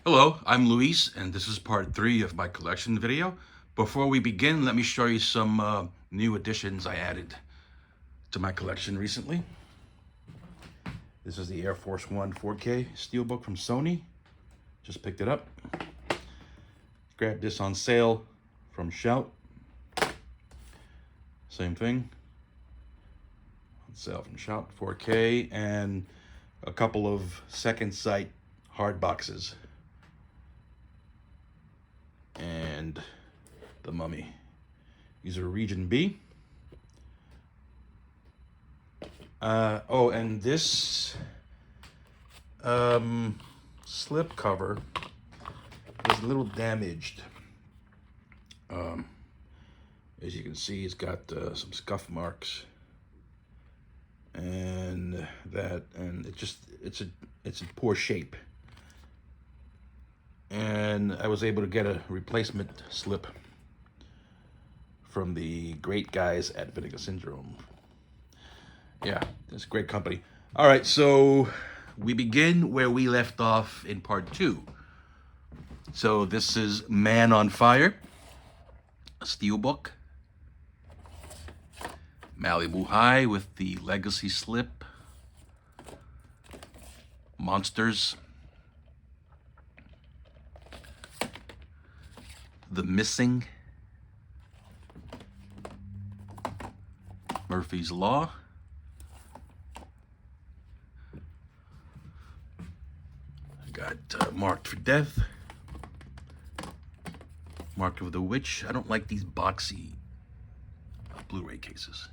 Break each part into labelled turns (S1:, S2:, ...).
S1: Hello, I'm Luis, and this is part 3 of my collection video. Before we begin, let me show you some new additions I added to my collection recently. This is the Air Force One 4K Steelbook from Sony. Just picked it up. Grabbed this on sale from Shout. Same thing. On sale from Shout, 4K, and a couple of Second Sight hard boxes. And The Mummy. These are Region B. And this slip cover was a little damaged. As you can see, it's got some scuff marks, and it's in poor shape. And I was able to get a replacement slip from the great guys at Vinegar Syndrome. Yeah, it's a great company. All right, so we begin where we left off in part 2. So this is Man on Fire, a steelbook. Malibu High with the Legacy slip. Monsters. The Missing. Murphy's Law. I got Marked for Death. Mark of the Witch. I don't like these boxy Blu-ray cases.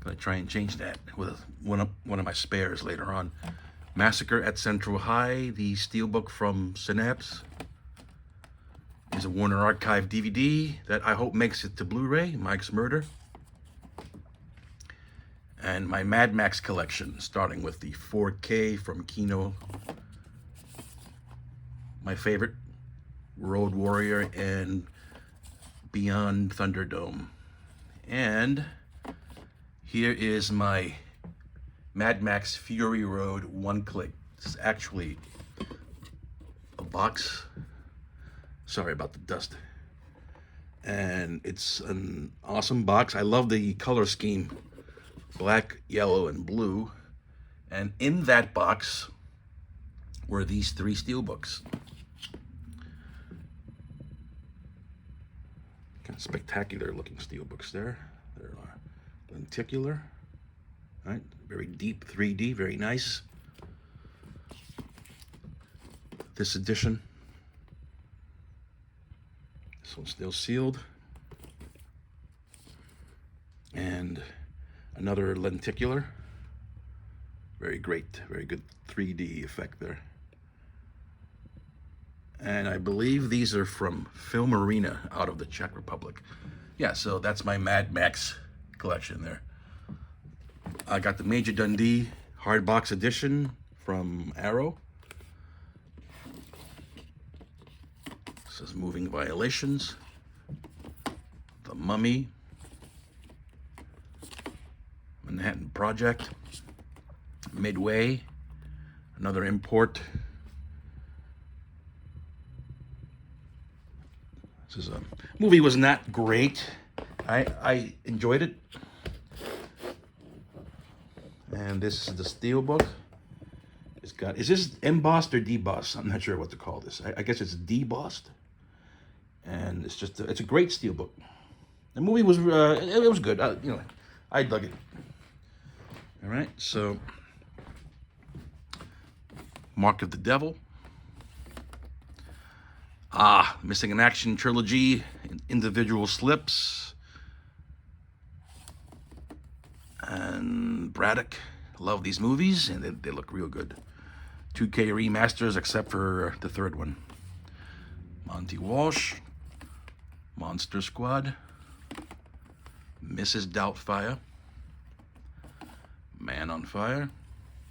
S1: Gonna try and change that with one of my spares later on. Massacre at Central High, the steelbook from Synapse. Is a Warner Archive DVD that I hope makes it to Blu-ray, Mike's Murder. And my Mad Max collection, starting with the 4K from Kino. My favorite, Road Warrior and Beyond Thunderdome. And here is my Mad Max Fury Road one-click. This is actually a box. Sorry about the dust. And it's an awesome box. I love the color scheme. Black, yellow, and blue. And in that box were these 3 steelbooks. Kind of spectacular looking steelbooks there. There are lenticular. Right? Very deep 3D, very nice. This edition. This one's still sealed. And another lenticular. Very great, very good 3D effect there. And I believe these are from Film Arena out of the Czech Republic. Yeah, so that's my Mad Max collection there. I got the Major Dundee hardbox edition from Arrow. This is Moving Violations. The Mummy. Manhattan Project. Midway. Another import. This is a movie was not great. I enjoyed it. And this is the steelbook. It's got, is this embossed or debossed? I'm not sure what to call this. I guess it's debossed. And it's just, it's a great steelbook. The movie was, it was good. I dug it. All right, so Mark of the Devil. Missing in Action trilogy, individual slips. And Braddock. Love these movies, and they look real good. 2K remasters, except for the 3rd one. Monty Walsh. Monster Squad. Mrs. Doubtfire. Man on Fire.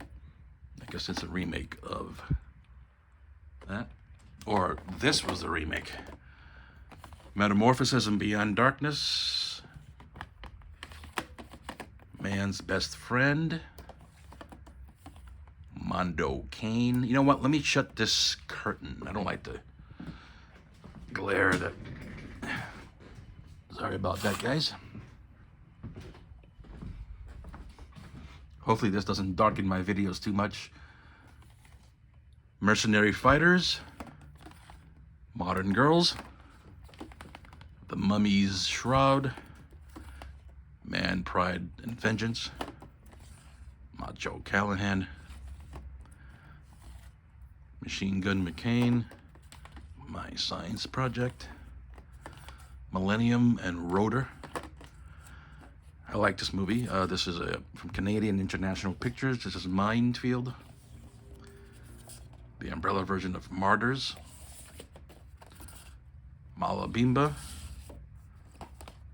S1: I guess it's a remake of that. Or this was the remake. Metamorphosis and Beyond Darkness. Man's Best Friend. Mondo Cane. You know what? Let me shut this curtain. I don't like the glare that... Sorry about that, guys. Hopefully this doesn't darken my videos too much. Mercenary Fighters. Modern Girls. The Mummy's Shroud. Man, Pride, and Vengeance. Macho Callahan. Machine Gun McCain. My Science Project. Millennium and Rotor. I like this movie. This is from Canadian International Pictures. This is Minefield. The umbrella version of Martyrs. Malabimba.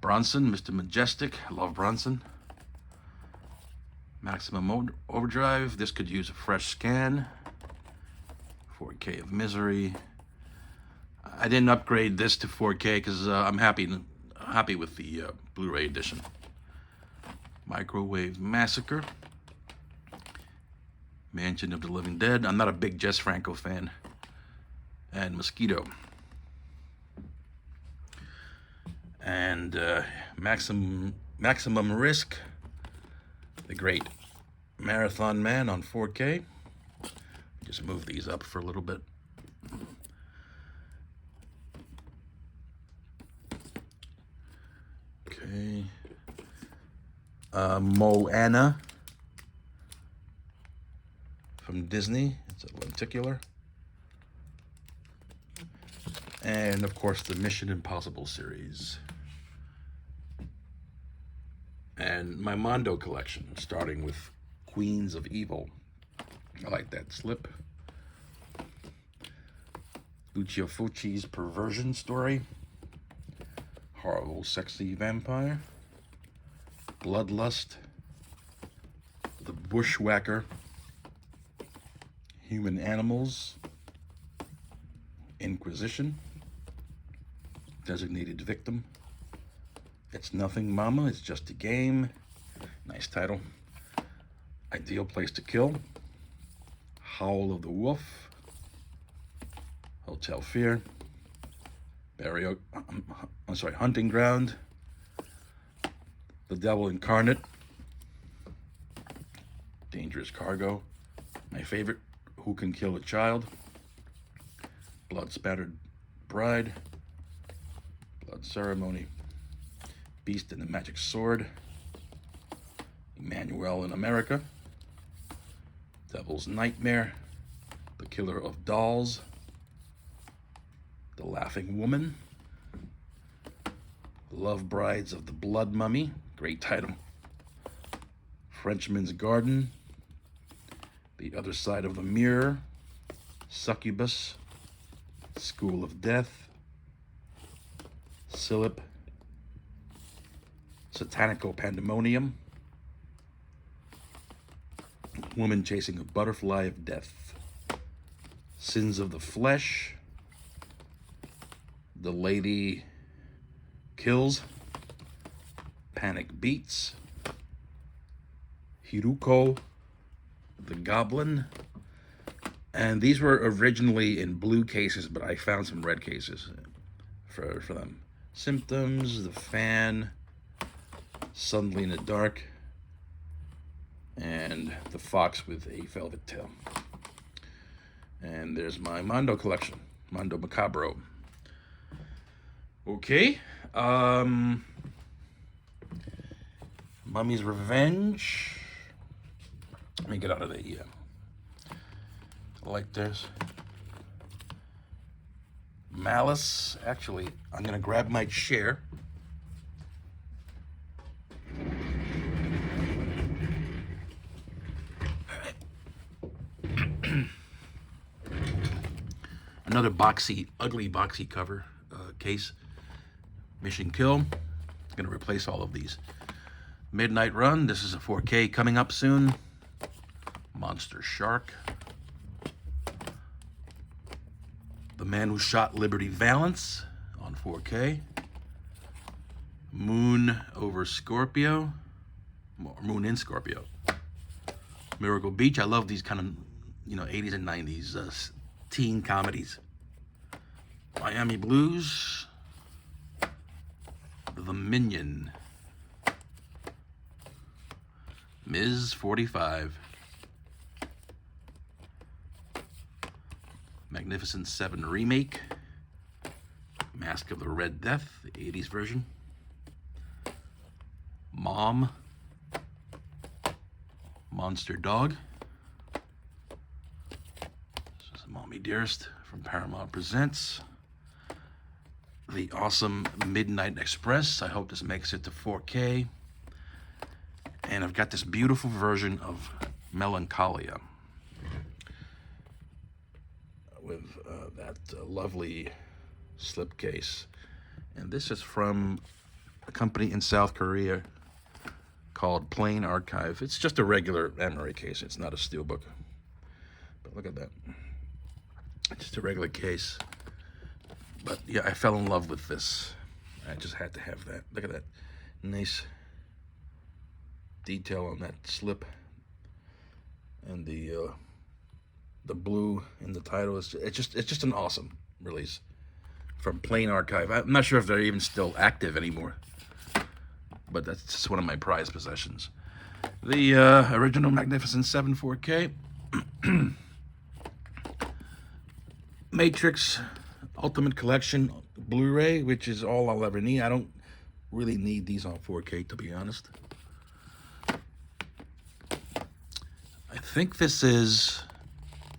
S1: Bronson, Mr. Majestic. I love Bronson. Maximum Overdrive. This could use a fresh scan. 4K of Misery. I didn't upgrade this to 4K because I'm happy with the Blu-ray edition. Microwave Massacre. Mansion of the Living Dead. I'm not a big Jess Franco fan. And Mosquito. And Maximum Risk. The Great Marathon Man on 4K. Just move these up for a little bit. Okay. Moana from Disney. It's a lenticular. And of course the Mission Impossible series. And my Mondo collection, starting with Queens of Evil. I like that slip. Lucio Fulci's Perversion Story. Horrible Sexy Vampire. Bloodlust. The Bushwhacker. Human Animals. Inquisition. Designated Victim. It's Nothing Mama, It's Just a Game. Nice title. Ideal Place to Kill. Howl of the Wolf. Hotel Fear. Hunting Ground. The Devil Incarnate. Dangerous Cargo. My favorite, Who Can Kill a Child. Blood Spattered Bride. Blood Ceremony. Beast and the Magic Sword. Emmanuel in America. Devil's Nightmare. The Killer of Dolls. The Laughing Woman. Love Brides of the Blood Mummy. Great title. Frenchman's Garden. The Other Side of the Mirror. Succubus. School of Death. Silip. Satanical Pandemonium. Woman Chasing a Butterfly of Death. Sins of the Flesh. The Lady Kills. Panic Beats. Hiruko the Goblin. And these were originally in blue cases, but I found some red cases for them. Symptoms, The Fan, Suddenly in the Dark, and The Fox with a Velvet Tail. And there's my Mondo collection, Mondo Macabro. Okay, Mummy's Revenge. Let me get out of the like this. Malice. Actually, I'm gonna grab my chair. Another boxy, ugly boxy cover case. Mission Kill. Gonna replace all of these. Midnight Run. This is a 4K coming up soon. Monster Shark. The Man Who Shot Liberty Valance on 4K. Moon over Scorpio. Moon in Scorpio. Miracle Beach. I love these kind of 80s and 90s teen comedies. Miami Blues, The Minion, Ms. 45, Magnificent Seven Remake, Mask of the Red Death, the 80s version, Mom, Monster Dog, this is Mommy Dearest from Paramount Presents, The Awesome Midnight Express. I hope this makes it to 4K. And I've got this beautiful version of Melancholia with that lovely slipcase. And this is from a company in South Korea called Plain Archive. It's just a regular memory case. It's not a steelbook. But look at that. It's just a regular case. But yeah, I fell in love with this. I just had to have that. Look at that. Nice detail on that slip. And the blue in the title is it's just an awesome release from Plain Archive. I'm not sure if they're even still active anymore, but that's just one of my prized possessions. The original Magnificent 7 4K, Matrix Ultimate Collection Blu-ray, which is all I'll ever need. I don't really need these on 4K, to be honest. I think this is,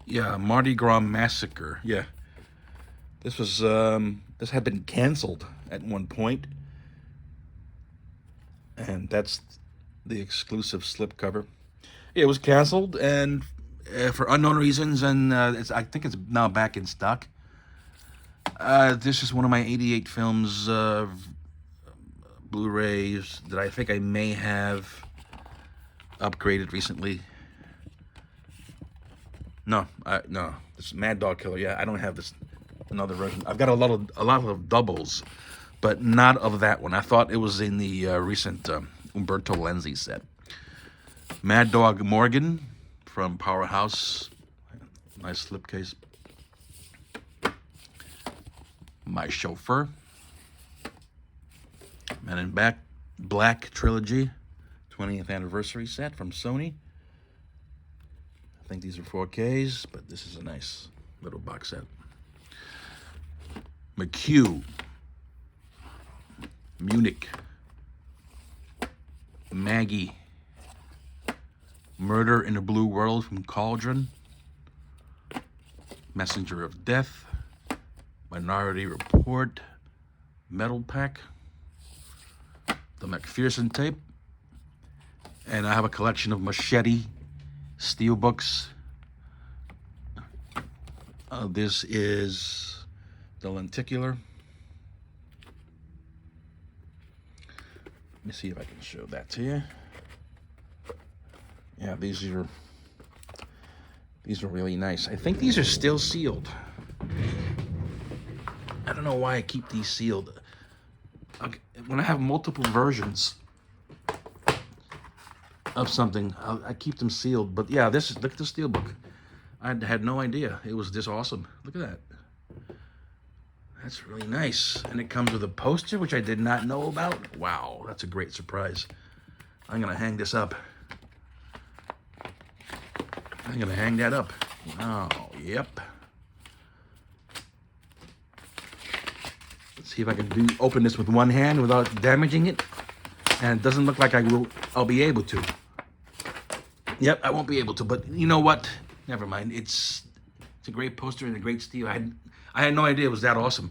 S1: yeah, Mardi Gras Massacre. Yeah, this was this had been canceled at one point, and that's the exclusive slipcover. It was canceled, and for unknown reasons, and I think it's now back in stock. This is one of my 88 films Blu-rays that I think I may have upgraded recently. No, this Mad Dog Killer. Yeah, I don't have this another version. I've got a lot of doubles, but not of that one. I thought it was in the recent Umberto Lenzi set. Mad Dog Morgan from Powerhouse. Nice slipcase. My Chauffeur. Men in Black Trilogy. 20th anniversary set from Sony. I think these are 4Ks, but this is a nice little box set. McHugh. Munich. Maggie. Murder in a Blue World from Cauldron. Messenger of Death. Minority Report. Metal Pack. The McPherson tape. And I have a collection of Machete steelbooks. This is the Lenticular. Let me see if I can show that to you. Yeah, these are really nice. I think these are still sealed. I don't know why I keep these sealed. When I have multiple versions of something, I keep them sealed. But yeah, look at the steelbook. I had no idea it was this awesome. Look at that. That's really nice. And it comes with a poster, which I did not know about. Wow, that's a great surprise. I'm gonna hang this up. I'm gonna hang that up. Oh, yep. Let's see if I can open this with one hand without damaging it. And it doesn't look like I'll be able to. Yep, I won't be able to, but you know what? Never mind. It's a great poster and a great steel. I had no idea it was that awesome.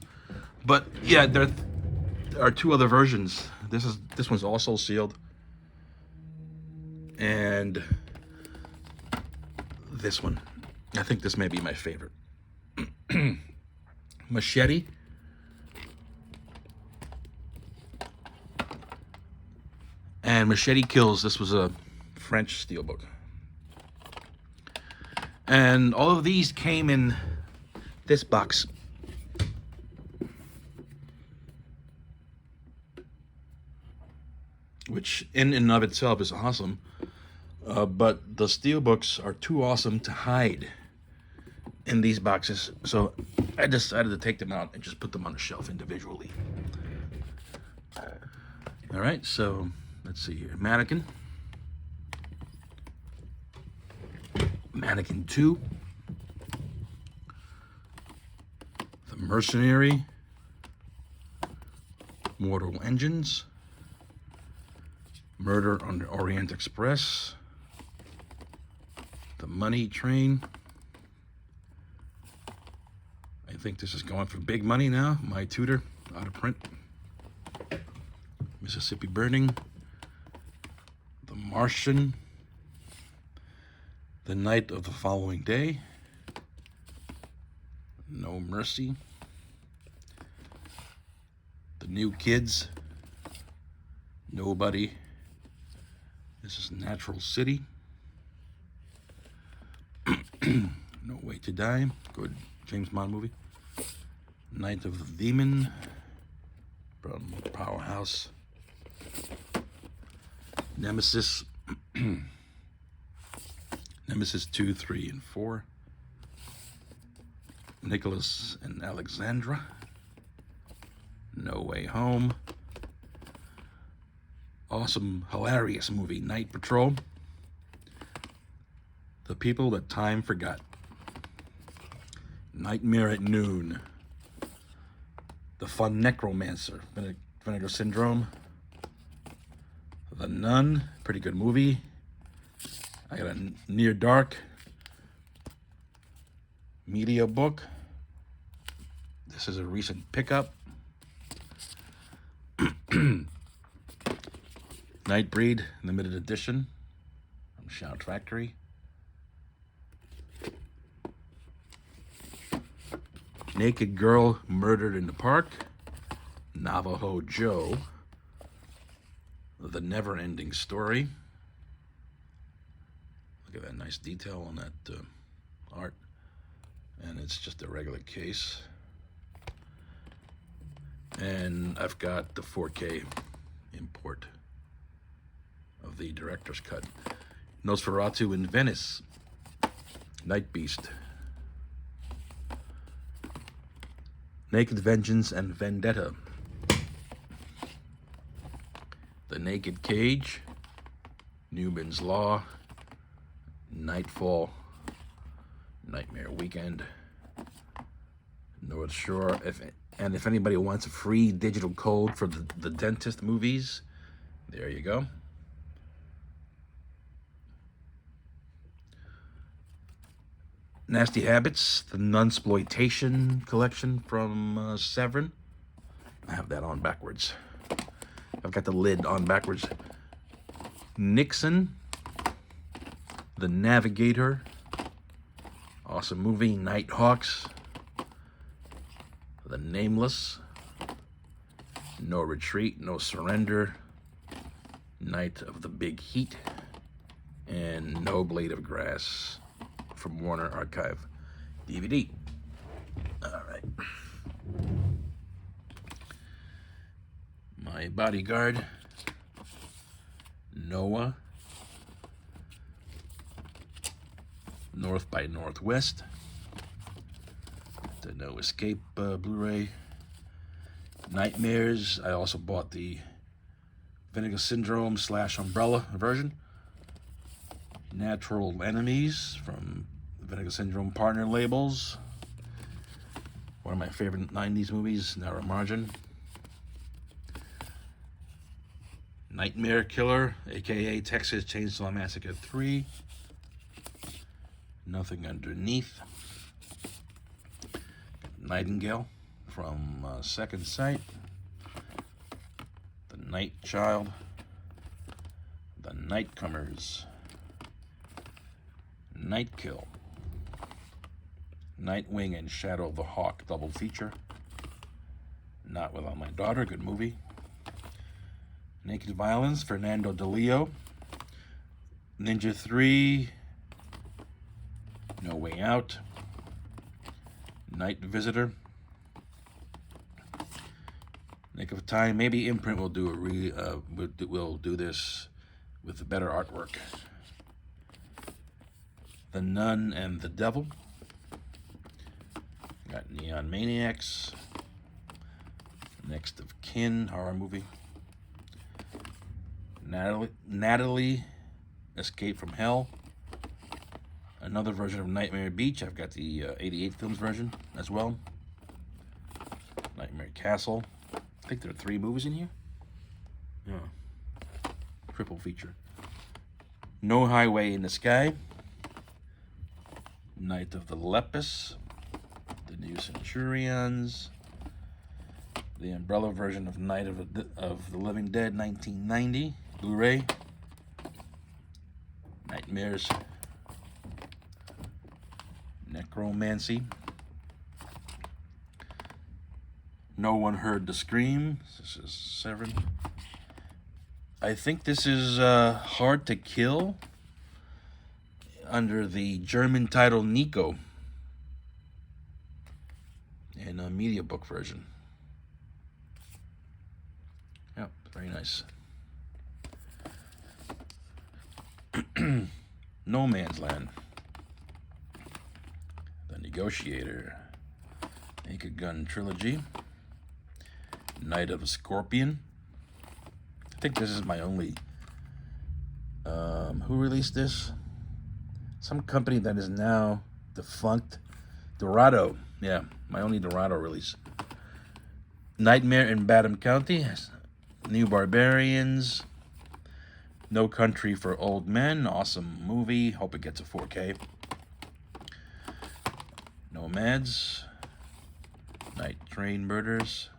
S1: But yeah, there are two other versions. This one's also sealed. And this one. I think this may be my favorite. Machete. And Machete Kills. This was a French steelbook. And all of these came in this box. Which in and of itself is awesome. But the steelbooks are too awesome to hide. in these boxes, so I decided to take them out and just put them on the shelf individually. All right, so let's see here. Mannequin 2, The Mercenary, Mortal Engines, Murder on the Orient Express, The Money Train. I think this is going for big money now. My Tutor, out of print. Mississippi Burning, The Martian, The Night of the Following Day, No Mercy, The New Kids, Nobody. This is Natural City. No Way to Die, good James Bond movie. Night of the Demon from Powerhouse. Nemesis. Nemesis 2, 3, and 4. Nicholas and Alexandra. No Way Home. Awesome, hilarious movie, Night Patrol. The People That Time Forgot. Nightmare at Noon. The Fun Necromancer, Vinegar Syndrome. The Nun, pretty good movie. I got a Near Dark media book. This is a recent pickup. Nightbreed, limited edition from Shout Factory. Naked Girl Murdered in the Park. Navajo Joe. The Never Ending Story. Look at that nice detail on that art. And it's just a regular case. And I've got the 4K import of the director's cut. Nosferatu in Venice. Night Beast. Naked Vengeance and Vendetta. The Naked Cage. Newman's Law. Nightfall. Nightmare Weekend. North Shore. If anybody wants a free digital code for the Dentist movies, there you go. Nasty Habits, the Nunsploitation collection from Severin. I have that on backwards. I've got the lid on backwards. Nixon, The Navigator. Awesome movie. Nighthawks. The Nameless. No Retreat, No Surrender. Night of the Big Heat. And No Blade of Grass from Warner Archive DVD. All right. My Bodyguard. Noah. North by Northwest. The No Escape Blu-ray. Nightmares. I also bought the Vinegar Syndrome / Umbrella version. Natural Enemies from Vinegar Syndrome partner labels. One of my favorite 90s movies, Narrow Margin. Nightmare Killer, aka Texas Chainsaw Massacre 3. Nothing Underneath. Nightingale from Second Sight. The Night Child. The Nightcomers. Nightkill. Nightwing and Shadow of the Hawk double feature. Not Without My Daughter, good movie. Naked Violence, Fernando De Leo. Ninja 3. No Way Out. Night Visitor. Nick of Time. Maybe Imprint will do will do this with better artwork. The Nun and the Devil. Got Neon Maniacs. Next of Kin, horror movie. Natalie, Escape from Hell. Another version of Nightmare Beach. I've got the 88 films version as well. Nightmare Castle. I think there are 3 movies in here. Yeah. Triple feature. No Highway in the Sky. Night of the Lepus. The New Centurions. The umbrella version of Night of the Living Dead, 1990. Blu-ray. Nightmares. Necromancy. No One Heard the Scream. This is 7. I think this is Hard to Kill under the German title Nico in a media book version. Yep, very nice. No Man's Land. The Negotiator. Naked Gun Trilogy. Night of a Scorpion. I think this is my only... who released this? Some company that is now defunct. Dorado. Yeah, my only Dorado release. Nightmare in Badham County. New Barbarians. No Country for Old Men. Awesome movie. Hope it gets a 4K. Nomads. Night Train Murders.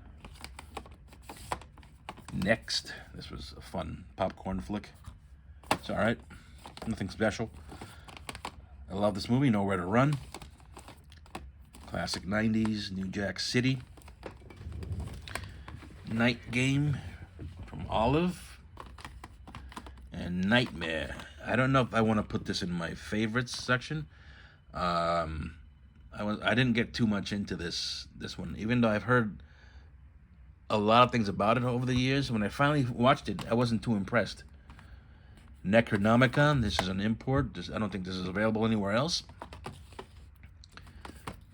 S1: Next. This was a fun popcorn flick. It's alright. Nothing special. I love this movie. Nowhere to Run. Classic 90s. New Jack City. Night Game from Olive. And Nightmare. I don't know if I want to put this in my favorites section. I didn't get too much into this one, even though I've heard a lot of things about it over the years. When I finally watched it, I wasn't too impressed. Necronomicon. This is an import. I don't think this is available anywhere else.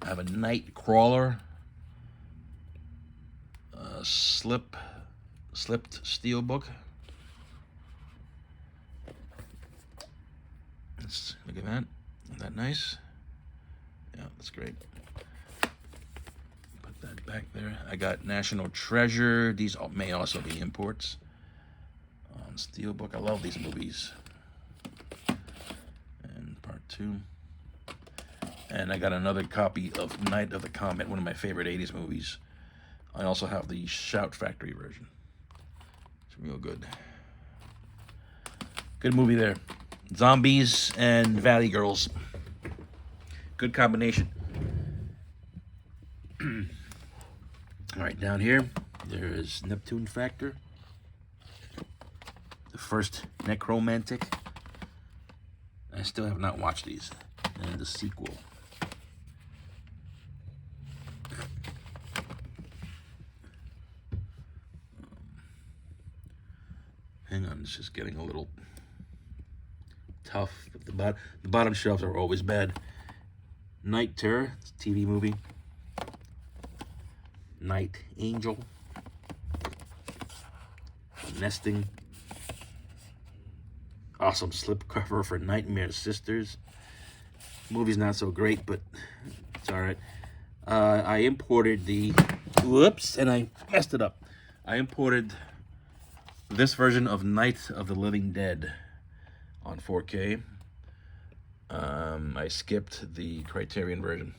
S1: I have a Night Crawler. Slipped Steelbook. Look at that. Isn't that nice? Yeah, that's great. Put that back there. I got National Treasure. These may also be imports. On Steelbook. I love these movies. And part 2. And I got another copy of Night of the Comet, one of my favorite 80s movies. I also have the Shout Factory version. It's real good. Good movie there. Zombies and Valley Girls. Good combination. All right, down here, there is Neptune Factor. The first Necromantic. I still have not watched these. And the sequel. Hang on, it's just getting a little tough. The bottom shelves are always bad. Night Terror, it's a TV movie. Night Angel. Nesting. Awesome slipcover for Nightmare Sisters. Movie's not so great, but it's alright. I imported the... Whoops, and I messed it up. I imported this version of Night of the Living Dead on 4K. I skipped the Criterion version.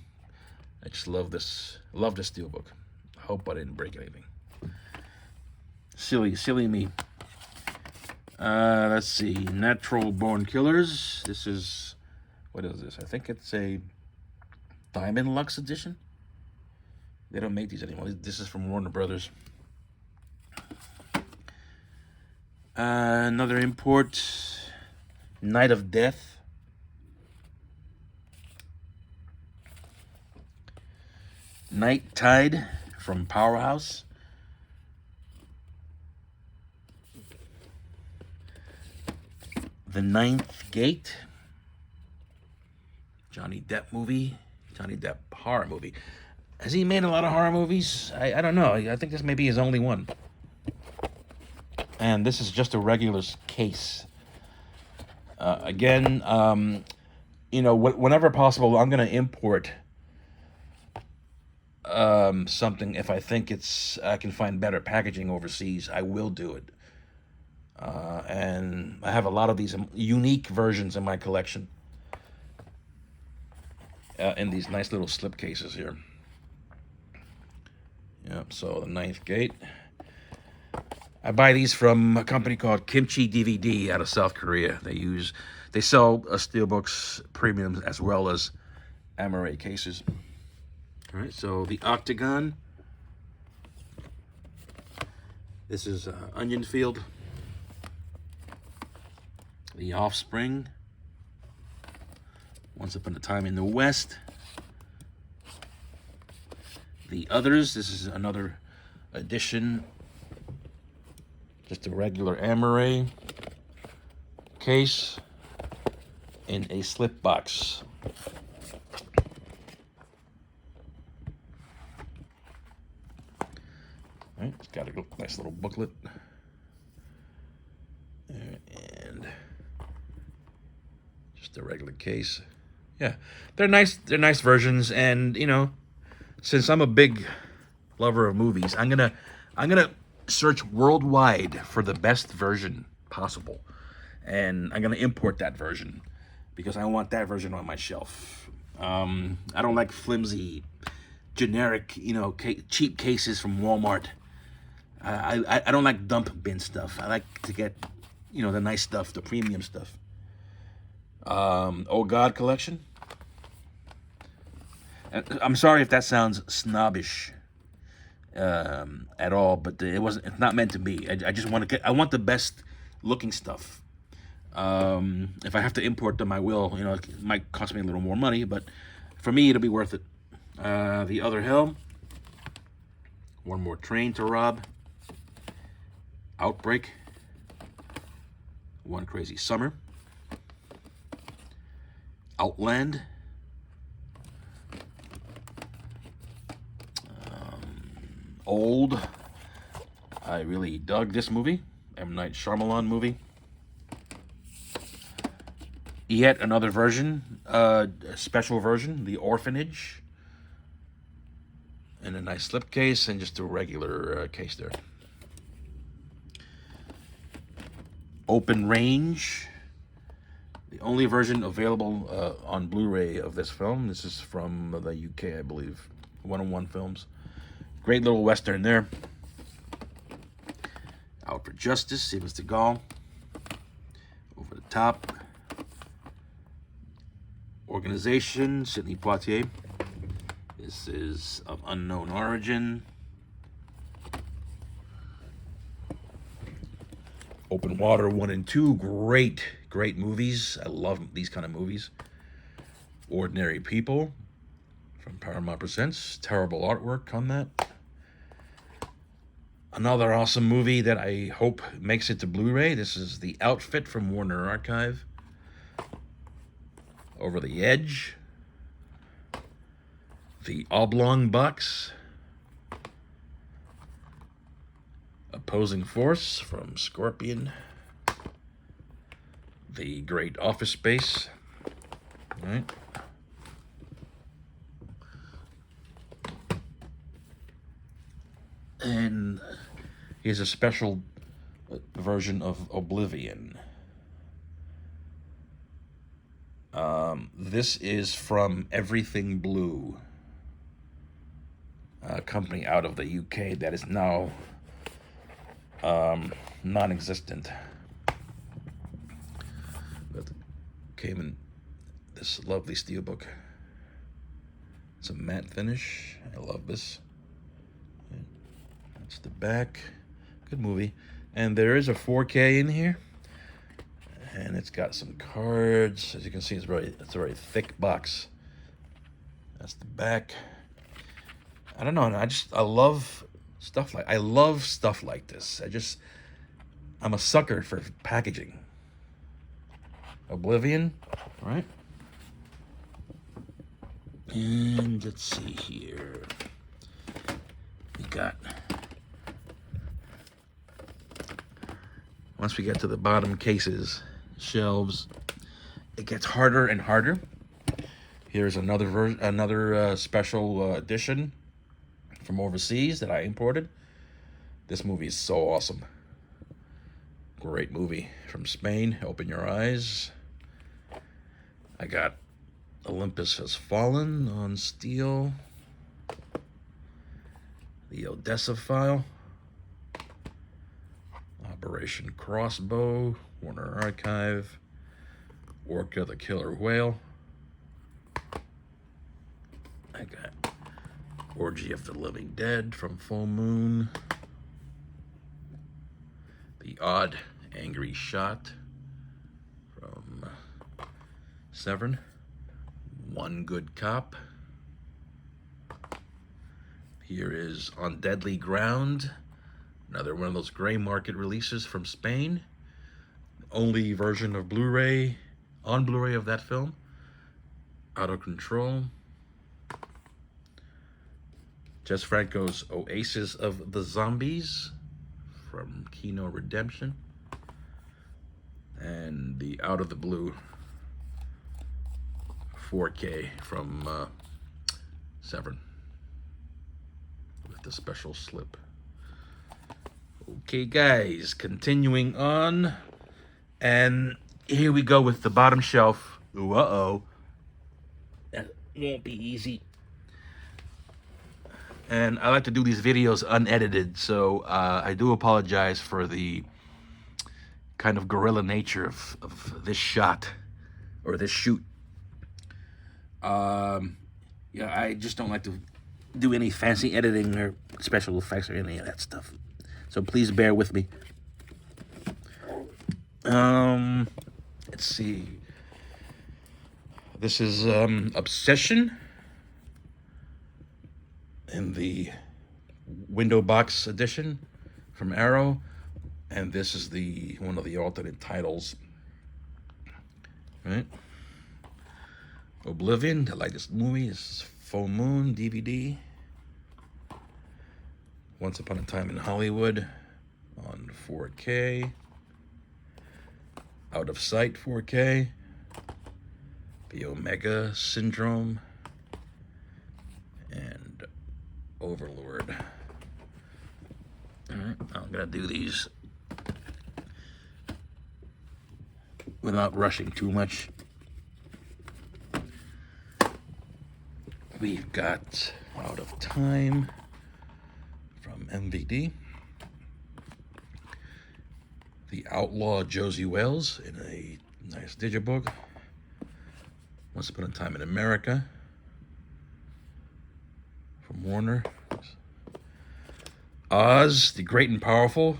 S1: I just love this steelbook. Hope I didn't break anything. Silly me. Let's see. Natural Born Killers. This is, what is this? I think it's a Diamond Lux edition. They don't make these anymore. This is from Warner Brothers. Another import. Night of Death. Night Tide from Powerhouse. The Ninth Gate. Johnny Depp movie. Johnny Depp horror movie. Has he made a lot of horror movies? I don't know. I think this may be his only one. And this is just a regular case. Again, you know, whenever possible, I'm going to import something. If I think I can find better packaging overseas, I will do it. And I have a lot of these unique versions in my collection. In these nice little slip cases here. Yep, so the Ninth Gate. I buy these from a company called Kimchi DVD out of South Korea. They sell Steelbooks premiums as well as Amaray cases. All right, so the Octagon. This is Onion Field. The Offspring. Once Upon a Time in the West. The Others. This is another edition. Just a regular Amaray case in a slip box. All right, it's got a nice little booklet. And just a regular case. Yeah, they're nice. They're nice versions, and you know, since I'm a big lover of movies, I'm gonna search worldwide for the best version possible, and I'm gonna import that version because I want that version on my shelf. I don't like flimsy, generic, you know, cheap cases from Walmart. I don't like dump bin stuff. I like to get, you know, the nice stuff, the premium stuff. Oh God collection. I'm sorry if that sounds snobbish at all, but it's not meant to be. I just want to I want the best looking stuff. If I have to import them, I will. You know, it might cost me a little more money, but for me, it'll be worth it. The Other Helm. One More Train to Rob. Outbreak. One Crazy Summer. Outland. Old. I really dug this movie. M. Night Shyamalan movie. Yet another version, a special version, The Orphanage. And a nice slipcase and just a regular case there. Open Range. The only version available on Blu-ray of this film. This is from the UK, I believe. 101 Films. Great little Western there. Out for Justice, Steven Seagal. Over the Top. Organization, Sidney Poitier. This is of unknown origin. Open Water 1 and 2, great movies. I love these kind of movies. Ordinary People from Paramount Presents. Terrible artwork on that. Another awesome movie that I hope makes it to Blu-ray. This is The Outfit from Warner Archive. Over the Edge. The Oblong Box. Opposing Force from Scorpion. The Great Office Space. All right. And here's a special version of Oblivion. This is from Everything Blue, a company out of the UK that is now non-existent. But came in this lovely steelbook. It's a matte finish. I love this. That's the back. Good movie. And there is a 4K in here. And it's got some cards. As you can see, it's a very thick box. That's the back. I don't know. I love stuff like this. I'm a sucker for packaging. Oblivion, all right? And let's see here. got? Once we get to the bottom cases, shelves, it gets harder and harder. Here's another special edition from overseas that I imported. This movie is so awesome. Great movie from Spain. Open Your Eyes. I got Olympus Has Fallen on steel. The Odessa File. Operation Crossbow. Warner Archive. Orca the Killer Whale. I got Orgy of the Living Dead from Full Moon. The Odd Angry Shot from Severn. One Good Cop. Here is On Deadly Ground. Another one of those gray market releases from Spain. Only version of Blu-ray, on Blu-ray of that film. Out of Control. Jess Franco's Oasis of the Zombies from Kino Redemption. And the Out of the Blue 4K from Severn with the special slip. Okay, guys, continuing on. And here we go with the bottom shelf. Ooh, uh-oh. That won't be easy. And I like to do these videos unedited, so I do apologize for the kind of guerrilla nature of this shot, or this shoot. Yeah, I just don't like to do any fancy editing or special effects or any of that stuff. So please bear with me. Let's see. This is Obsession in the window box edition from Arrow, and this is the one of the alternate titles. Right? Oblivion, the latest movie, is Full Moon DVD. Once Upon a Time in Hollywood on 4K. Out of Sight 4K. The Omega Syndrome. And Overlord. Alright, I'm gonna do these without rushing too much. We've got Out of Time from MVD. The Outlaw Josie Wales in a nice digibook. Once Upon a Time in America from Warner. Oz, the Great and Powerful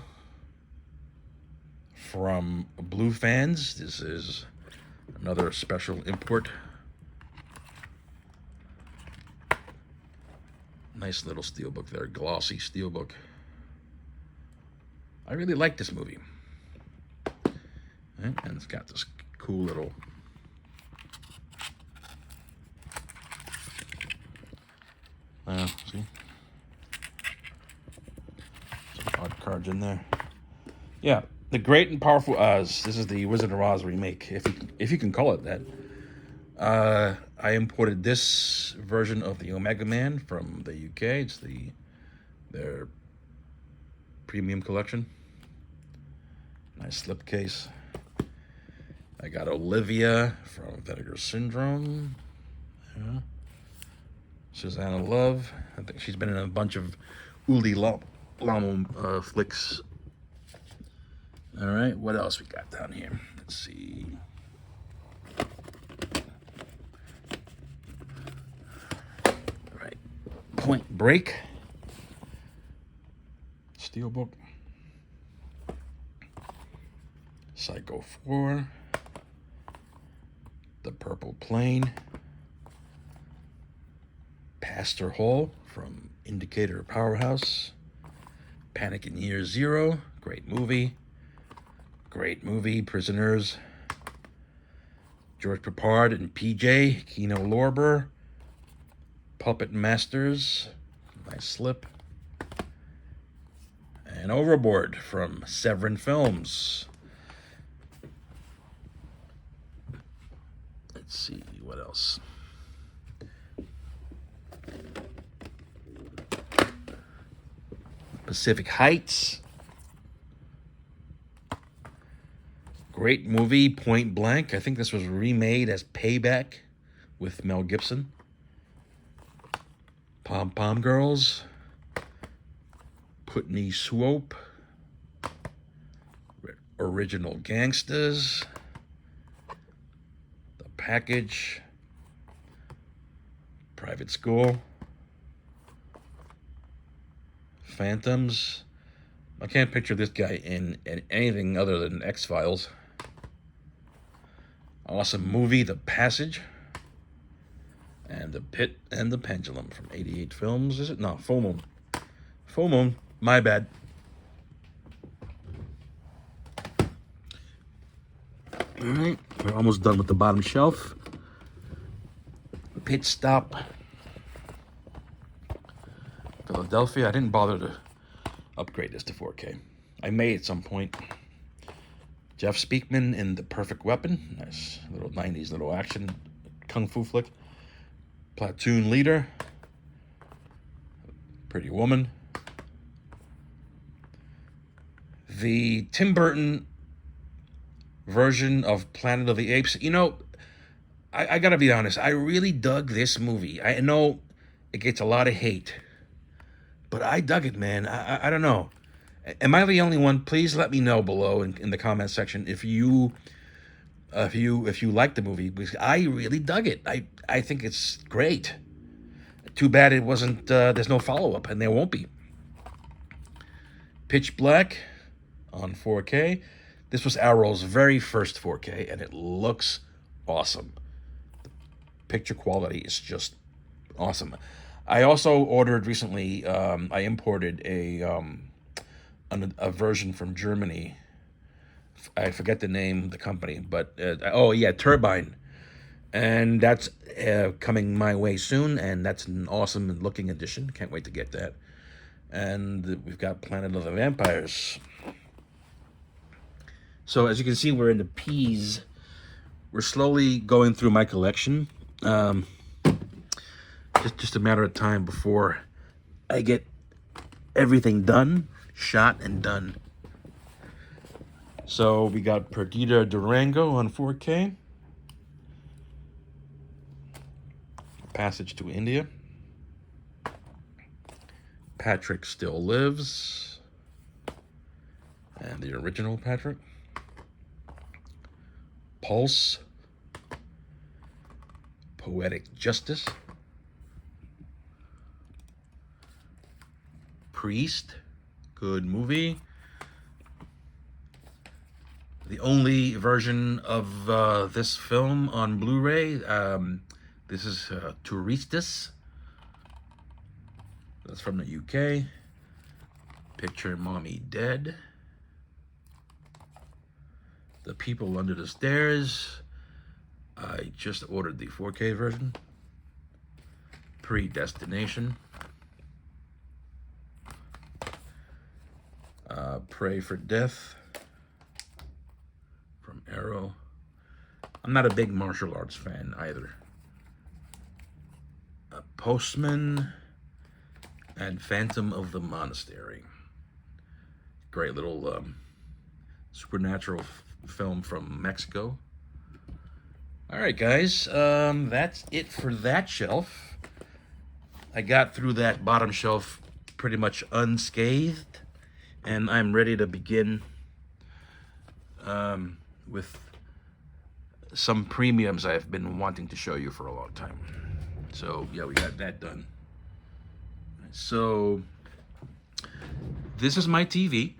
S1: from Blue Fans. This is another special import. Nice little steelbook there, glossy steelbook. I really like this movie. And it's got this cool little see? Some odd cards in there. Yeah, The Great and Powerful Oz. This is the Wizard of Oz remake, if you can call it that. I imported this version of the Omega Man from the UK. It's their premium collection. Nice slipcase. I got Olivia from Vinegar Syndrome. Yeah. Susanna Love. I think she's been in a bunch of Uli Lamo flicks. All right, what else we got down here? Let's see. All right, Point Break. Steelbook. Psycho 4. The Purple Plane. Pastor Hall from Indicator Powerhouse. Panic in Year Zero. Great movie. Great movie. Prisoners. George Peppard and PJ. Kino Lorber. Puppet Masters. Nice slip. And Overboard from Severin Films. Let's see, what else? Pacific Heights. Great movie, Point Blank. I think this was remade as Payback with Mel Gibson. Pom Pom Girls. Putney Swope. Original Gangsters. The Package. Private School. Phantoms. I can't picture this guy in anything other than X-Files. Awesome movie, The Passage. And The Pit and the Pendulum from 88 Films. Is it? No, Full Moon. Full Moon. My bad. Alright, we're almost done with the bottom shelf. Pit Stop. Philadelphia. I didn't bother to upgrade this to 4K. I may at some point. Jeff Speakman in The Perfect Weapon. Nice little 90s little action kung fu flick. Platoon Leader. Pretty Woman. The Tim Burton version of Planet of the Apes. You know, I gotta be honest. I really dug this movie. I know it gets a lot of hate, but I dug it, man. I don't know. Am I the only one? Please let me know below in the comment section if you like the movie, because I really dug it. I think it's great. Too bad it wasn't. There's no follow-up, and there won't be. Pitch Black on 4K. This was Arrow's very first 4K, and it looks awesome. The picture quality is just awesome. I also ordered recently. I imported a version from Germany. I forget the name of the company, but Turbine, and that's coming my way soon, and that's an awesome looking edition. Can't wait to get that. And we've got Planet of the Vampires. So as you can see, we're in the P's. We're slowly going through my collection. Just a matter of time before I get everything done, shot and done. So we got Perdita Durango on 4K. Passage to India. Patrick Still Lives. And the original Patrick. Pulse. Poetic Justice. Priest. Good movie. The only version of this film on Blu-ray. This is Touristus. That's from the UK. Picture Mommy Dead. The People Under the Stairs. I just ordered the 4K version. Predestination. Pray for Death. From Arrow. I'm not a big martial arts fan either. Postman. And Phantom of the Monastery. Great little supernatural film from Mexico. All right, guys, that's it for that shelf. I got through that bottom shelf pretty much unscathed, and I'm ready to begin with some premiums I've been wanting to show you for a long time. So yeah, we got that done. So this is my TV.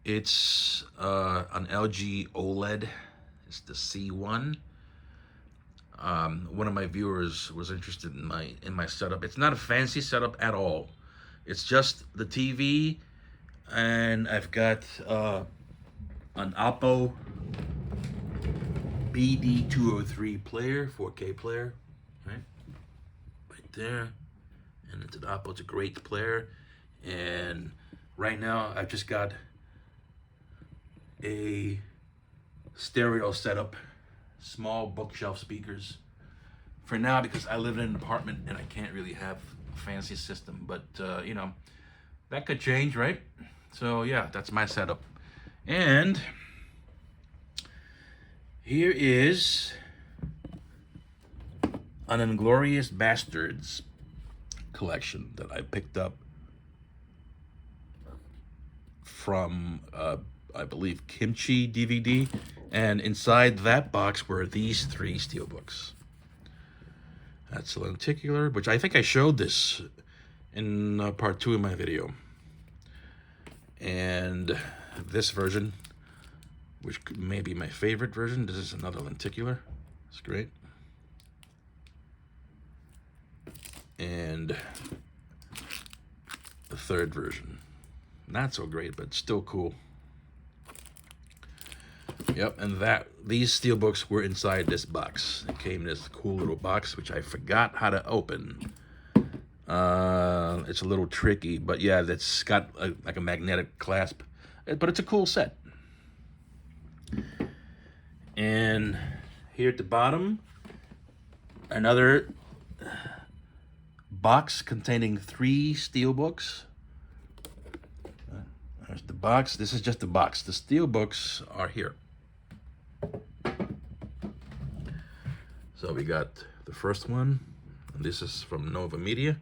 S1: It's an LG OLED. It's the C1. One of my viewers was interested in my setup. It's not a fancy setup at all. It's just the TV, and I've got an Oppo BD203 player, 4K player, right there. And it's an Oppo. It's a great player, and Right now, I've just got a stereo setup, small bookshelf speakers. For now, because I live in an apartment and I can't really have a fancy system, but you know, that could change, right? So yeah, that's my setup. And here is an Inglorious Bastards collection that I picked up from, I believe, Kimchi DVD. And inside that box were these 3 steelbooks. That's a lenticular, which I think I showed this in part 2 of my video. And this version, which may be my favorite version. This is another lenticular. It's great. And the third version. Not so great, but still cool. Yep, and these steelbooks were inside this box. It came in this cool little box, which I forgot how to open. It's a little tricky, but yeah, that's got like a magnetic clasp. But it's a cool set. And here at the bottom, another box containing 3 steelbooks. There's the box. This is just the box. The steelbooks are here. So we got the first one. And this is from Nova Media.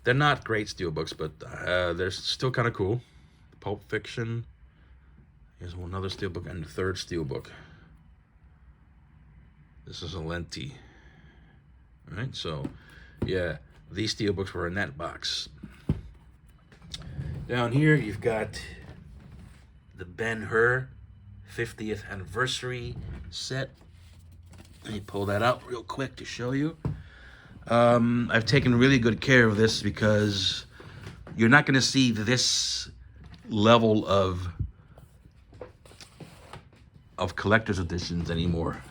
S1: They're not great steelbooks, but they're still kind of cool. Pulp Fiction. Here's another steelbook and the third steelbook. This is a lenti. All right, so yeah, these steelbooks were in that box. Down here, you've got the Ben-Hur 50th anniversary set. Let me pull that out real quick to show you. I've taken really good care of this because you're not going to see this level of collector's editions anymore.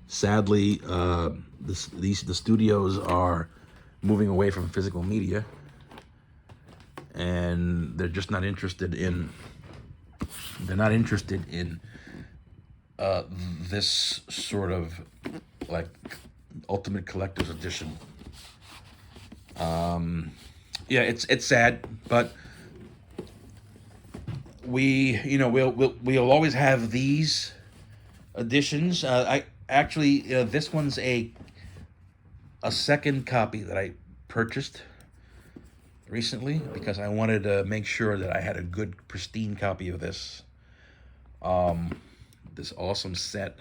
S1: Sadly, the studios are moving away from physical media, and they're just not interested in. They're not interested in this sort of like ultimate collector's edition. Yeah, it's sad, but we'll always have these editions. I actually this one's a second copy that I purchased recently because I wanted to make sure that I had a good pristine copy of this this awesome set.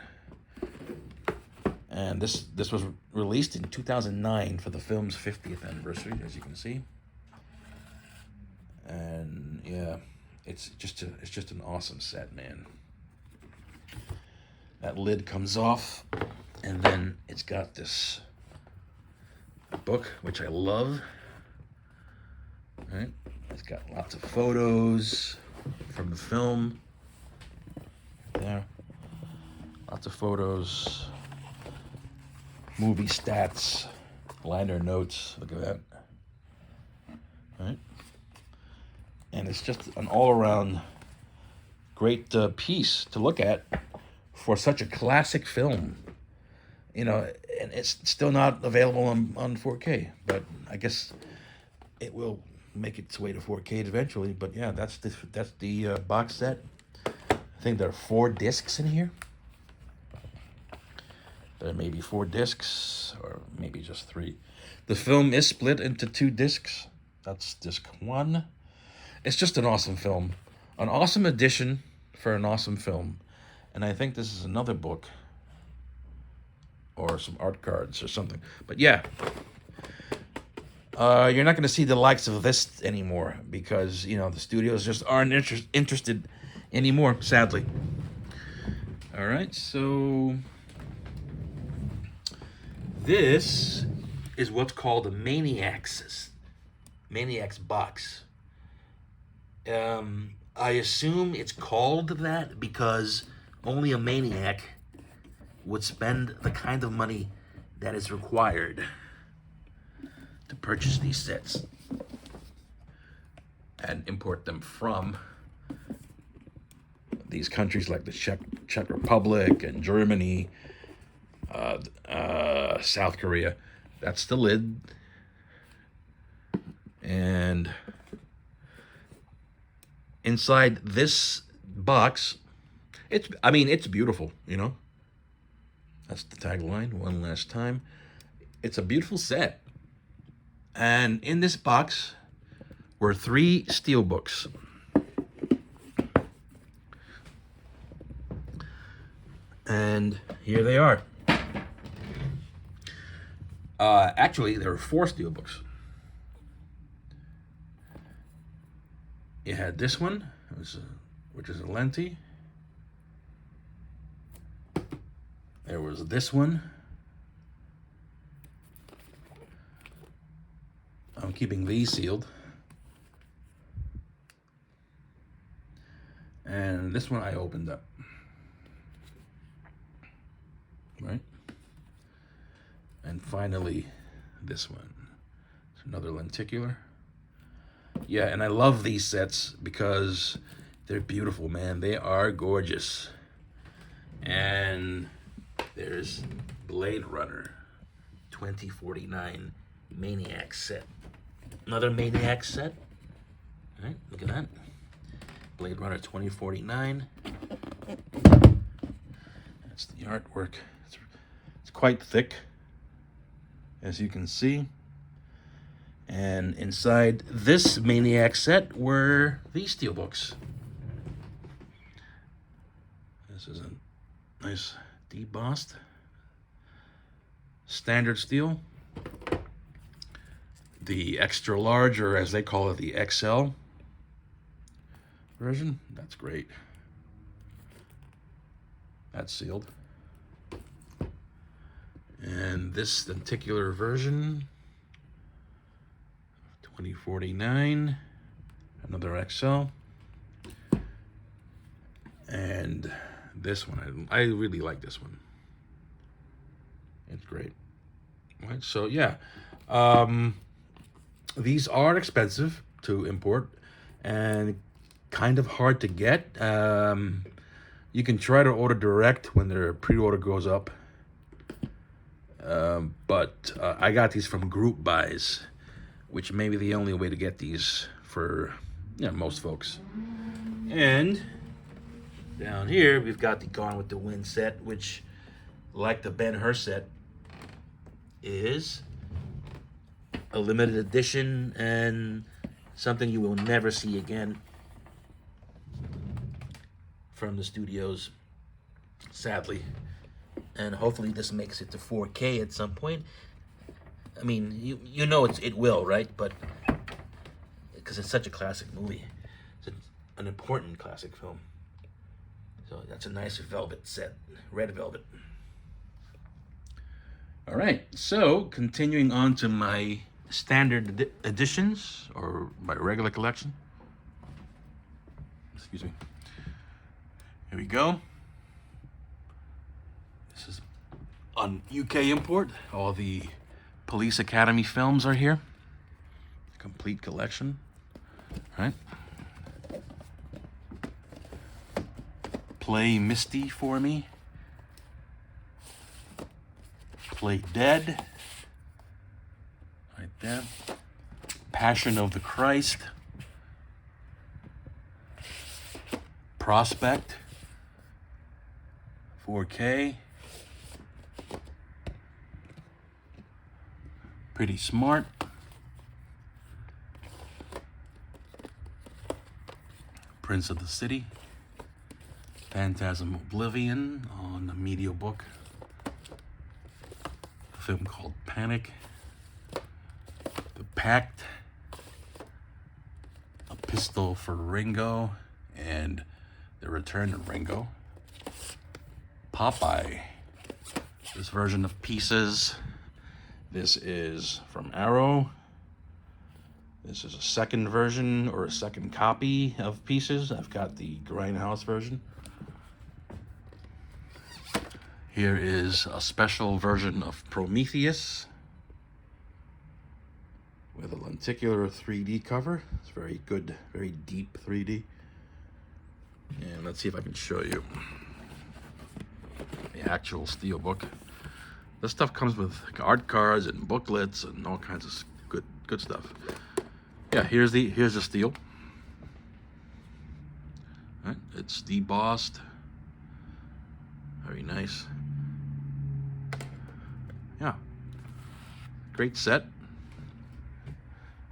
S1: And this was released in 2009 for the film's 50th anniversary, as you can see. And yeah, it's just an awesome set, man. That lid comes off, and then it's got this book, which I love. Right? It's got lots of photos from the film. There. Lots of photos. Movie stats. Liner notes. Look at that. Right? And it's just an all-around great piece to look at for such a classic film. You know, and it's still not available on 4K, but I guess it will make its way to 4K eventually. But yeah, that's the box set. I think there are 4 discs in here. There may be 4 discs, or maybe just 3. The film is split into 2 discs. That's disc 1. It's just an awesome film. An awesome edition for an awesome film. And I think this is another book. Or some art cards or something. But yeah. You're not going to see the likes of this anymore. Because, you know, the studios just aren't interested anymore, sadly. Alright, so this is what's called a Maniacs box. I assume it's called that because only a maniac would spend the kind of money that is required to purchase these sets. and import them from these countries like the Czech Republic and Germany, South Korea. That's the lid. And inside this box, it's beautiful, you know. That's the tagline, one last time. It's a beautiful set. And in this box were 3 steelbooks. And here they are. Actually, there were 4 steelbooks. You had this one, which is a lenti. There was this one. I'm keeping these sealed. And this one I opened up. Right? And finally, this one. It's another lenticular. Yeah, and I love these sets because they're beautiful, man. They are gorgeous. And there's Blade Runner 2049 Maniac set. Another Maniac set. All right, look at that. Blade Runner 2049. That's the artwork. It's quite thick, as you can see. And inside this Maniac set were these steelbooks. This is a nice debossed standard steel. The extra large, or as they call it, the XL version. That's great. That's sealed. And this lenticular version, 2049, another XL. And this one, I really like this one. It's great. Right, so yeah, these are expensive to import and kind of hard to get. You can try to order direct when their pre-order goes up. But I got these from group buys, which may be the only way to get these for most folks. And down here, we've got the Gone with the Wind set, which, like the Ben-Hur set, is a limited edition and something you will never see again from the studios, sadly. And hopefully this makes it to 4K at some point. I mean, you know it will, right? But because it's such a classic movie, it's an important classic film. So that's a nice velvet set, red velvet. All right, so continuing on to my standard editions, or my regular collection. Excuse me. Here we go. This is on UK import. All the Police Academy films are here. Complete collection. All right. Play Misty for Me. Play Dead. Right there. Passion of the Christ. Prospect. 4K. Pretty Smart. Prince of the City. Phantasm Oblivion on the Media Book. A film called Panic. The Pact. A Pistol for Ringo. And The Return of Ringo. Popeye. This version of Pieces. This is from Arrow. This is a second version, or a second copy of Pieces. I've got the Grindhouse version. Here is a special version of Prometheus with a lenticular 3D cover. It's very good, very deep 3D. And let's see if I can show you the actual steelbook. This stuff comes with art cards and booklets and all kinds of good stuff. Yeah, here's the steel. Right, it's debossed. Very nice. Yeah, great set.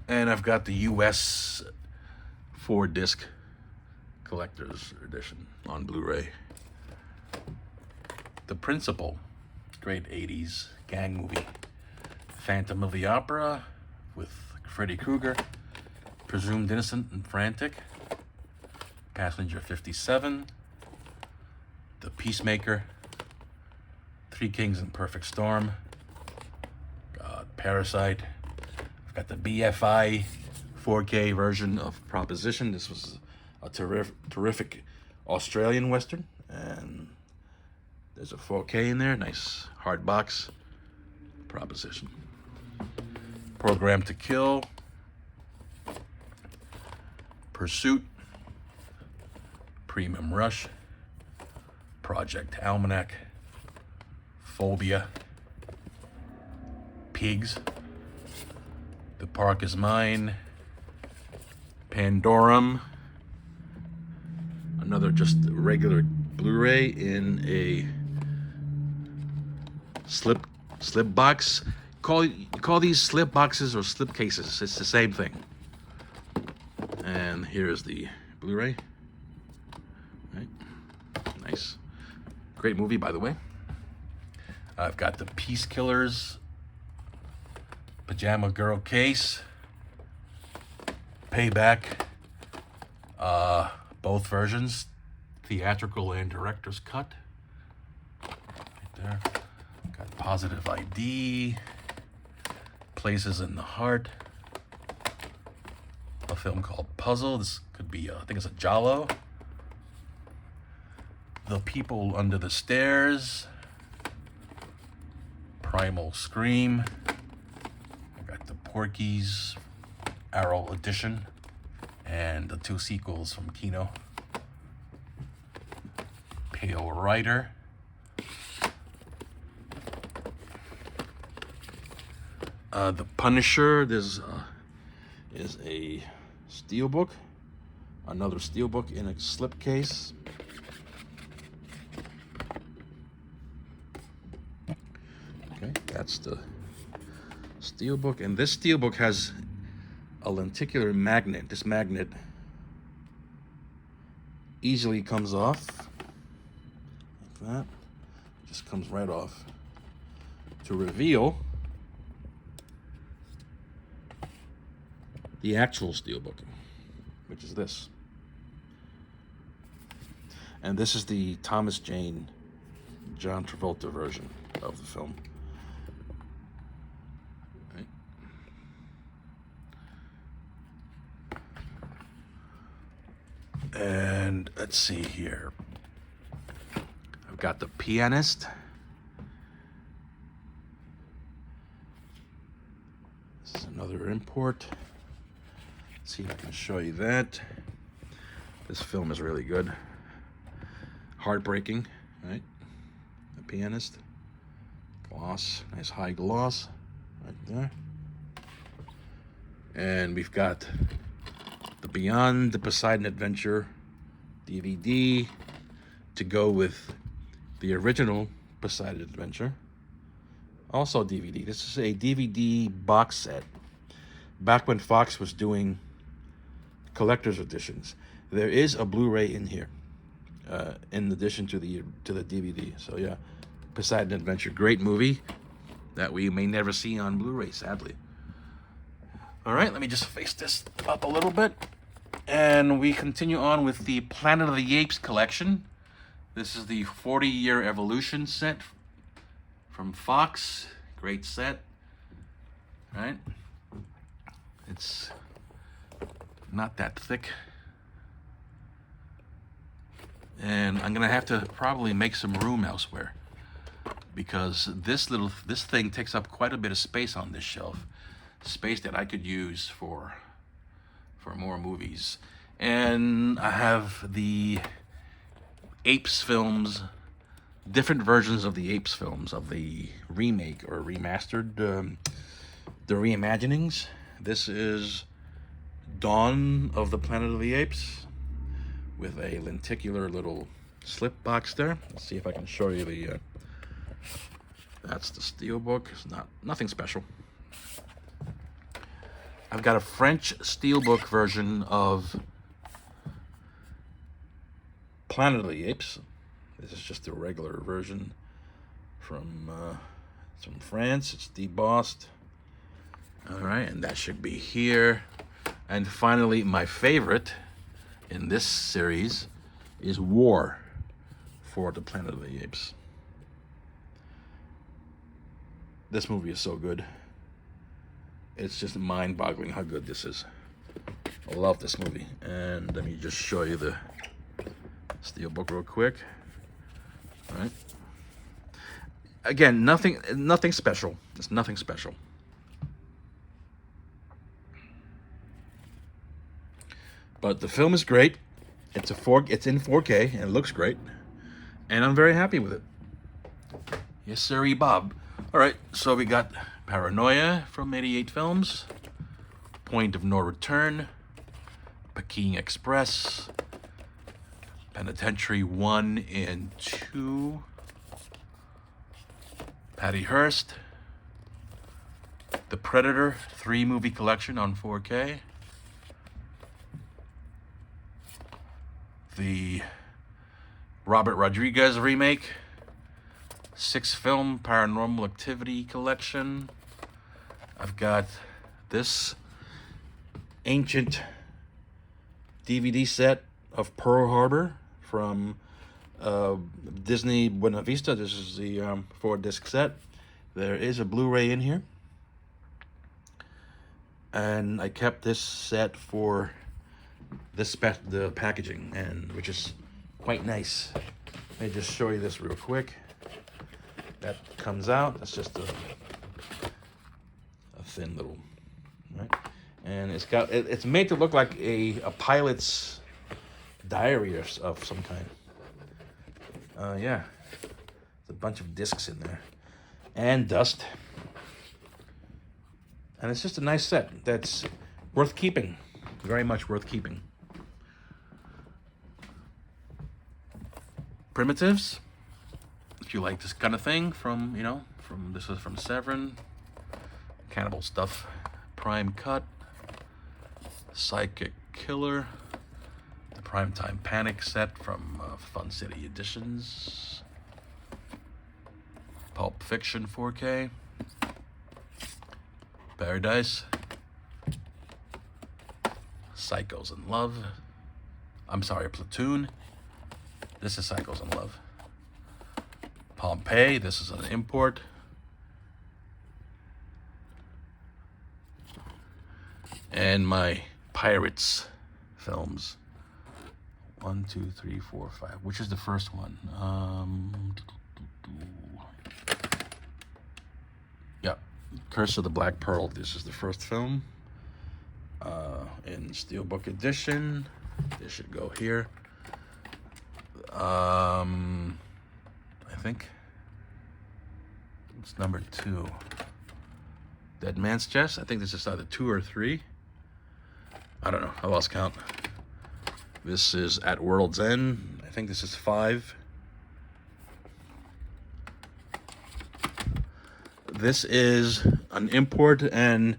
S1: And I've got the US 4-disc collector's edition on Blu-ray. The Principal, great 80s gang movie. Phantom of the Opera with Freddy Krueger, Presumed Innocent and Frantic, Passenger 57, The Peacemaker, Three Kings in Perfect Storm, Parasite. I've got the BFI 4K version of Proposition. This was a terrific Australian Western, and there's a 4K in there, nice hard box. Proposition. Program to Kill, Pursuit, Premium Rush, Project Almanac, Phobia, Pigs, The Park Is Mine, Pandorum, another just regular Blu-ray in a slip box. Call these slip boxes or slip cases. It's the same thing. And here's the Blu-ray. Right. Nice. Great movie, by the way. I've got the Peace Killers Pajama Girl case. Payback. Both versions. Theatrical and director's cut. Right there. Got Positive ID. Places in the Heart. A film called Puzzle. This could be, I think it's a Giallo. The People Under the Stairs. Primal Scream. I got the Porky's Arrow Edition. And the 2 sequels from Kino. Pale Rider. The Punisher. There's is a steelbook, another steelbook in a slipcase. Okay, that's the steelbook, and this steelbook has a lenticular magnet. This magnet easily comes off like that. Just comes right off to reveal the actual steelbook, which is this. And this is the Thomas Jane, John Travolta version of the film. Right. And let's see here. I've got The Pianist. This is another import. See if I can show you that. This film is really good. Heartbreaking, right? The Pianist. Gloss, nice high gloss right there. And we've got the Beyond the Poseidon Adventure DVD to go with the original Poseidon Adventure. Also DVD. This is a DVD box set. Back when Fox was doing collector's editions, there is a Blu-ray in here, in addition to the DVD. So yeah, Poseidon Adventure, great movie that we may never see on Blu-ray, sadly. All right, let me just face this up a little bit, and we continue on with the Planet of the Apes collection. This is the 40-year evolution set from Fox. Great set, right? It's not that thick. And I'm gonna have to probably make some room elsewhere, because this thing takes up quite a bit of space on this shelf. space that I could use for more movies. And I have the Apes films, different versions of the Apes films, of the remake or remastered, the reimaginings. This is Dawn of the Planet of the Apes with a lenticular little slip box there. Let's see if I can show you the. That's the steelbook. It's nothing special. I've got a French steelbook version of Planet of the Apes. This is just a regular version from France. It's debossed. All right, and that should be here. And finally, my favorite in this series is War for the Planet of the Apes. This movie is so good. It's just mind-boggling how good this is. I love this movie. And let me just show you the steelbook real quick. All right. Again, nothing special. It's nothing special. But the film is great. It's in 4K and it looks great. And I'm very happy with it. Yes, sirree, Bob. All right, so we got Paranoia from 88 Films, Point of No Return, Peking Express, Penitentiary 1 and 2, Patty Hearst, The Predator 3 movie collection on 4K, the Robert Rodriguez remake, 6-film Paranormal Activity collection. I've got this ancient DVD set of Pearl Harbor from Disney Buena Vista. This is the 4-disc set. There is a Blu-ray in here. And I kept this set for the packaging, and which is quite nice. Let me just show you this real quick. That comes out. That's just a thin little, right? And it's made to look like a pilot's diary of some kind. Yeah, there's a bunch of discs in there and dust, and it's just a nice set that's worth keeping. Very much worth keeping. Primitives, if you like this kind of thing, this is from Severin. Cannibal Stuff, Prime Cut, Psychic Killer, the Primetime Panic set from Fun City Editions, Pulp Fiction 4K, Paradise, Psychos in Love. I'm sorry, Platoon. This is Psychos in Love. Pompeii. This is an import. And my Pirates films. 1, 2, 3, 4, 5. Which is the first one? Yeah, Curse of the Black Pearl. This is the first film. In Steelbook edition. This should go here. I think it's number 2. Dead Man's Chest. I think this is either 2 or 3. I don't know. I lost count. This is At World's End. I think this is 5. This is an import, and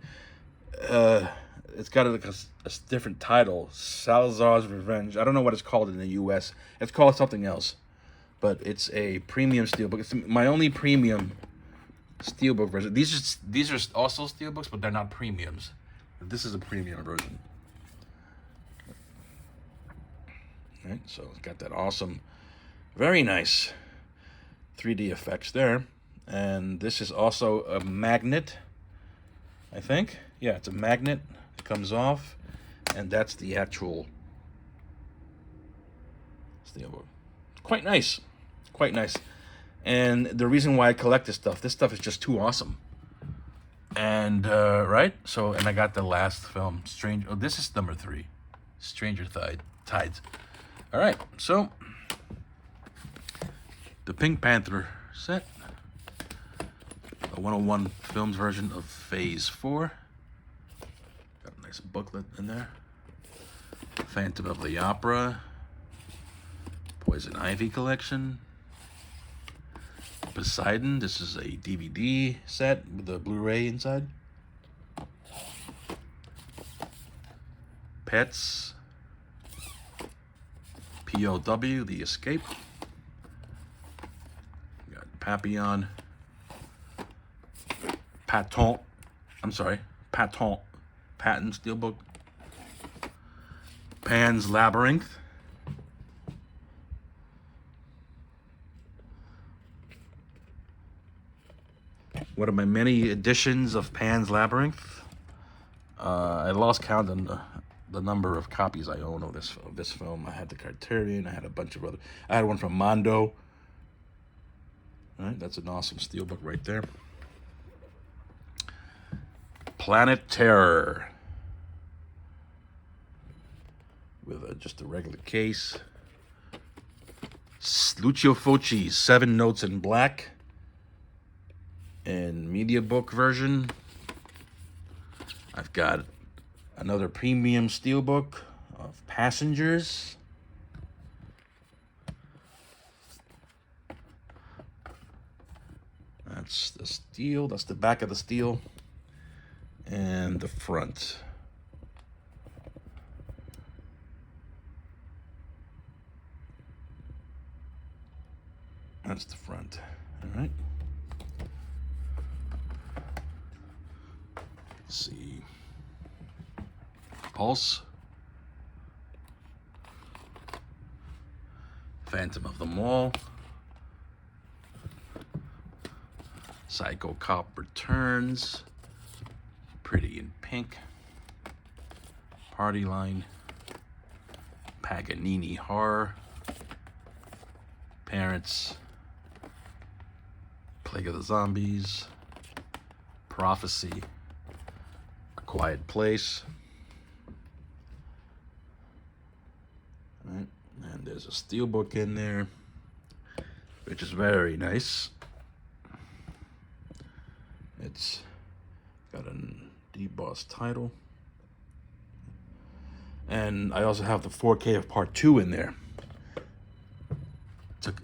S1: it's got a different title. Salazar's Revenge. I don't know what it's called in the U.S. It's called something else. But it's a premium steelbook. It's my only premium steelbook version. These are also steelbooks, but they're not premiums. This is a premium version. All right, so it's got that awesome, very nice 3D effects there. And this is also a magnet, I think. Yeah, it's a magnet. It comes off, and that's the actual steelbook. Quite nice. Quite nice. And the reason why I collect this stuff is just too awesome. And right, so and I got the last film, Strange. Oh, this is number 3, Stranger Tides. All right, so the Pink Panther set, a 101 Films version of Phase 4. Got a nice booklet in there. Phantom of the Opera, Poison Ivy collection. Poseidon, this is a DVD set with a Blu-ray inside. Pets, POW, The Escape. We got Papillon, Patton Steelbook. Pan's Labyrinth. One of my many editions of Pan's Labyrinth. I lost count on the number of copies I own of this film. I had the Criterion. I had a bunch of other. I had one from Mondo. All right, that's an awesome steelbook right there. Planet Terror, with just a regular case. Lucio Fulci's 7 Notes in Black and media book version. I've got another premium steelbook of Passengers. That's the steel. That's the back of the steel. And the front. That's the front. All right. Let's see. Pulse. Phantom of the Mall. Psycho Cop Returns. Pretty in Pink. Party Line. Paganini Horror. Parents. Plague of the Zombies. Prophecy. A Quiet Place. All right. And there's a steelbook in there, which is very nice. It's got a debossed title. And I also have the 4K of Part 2 in there.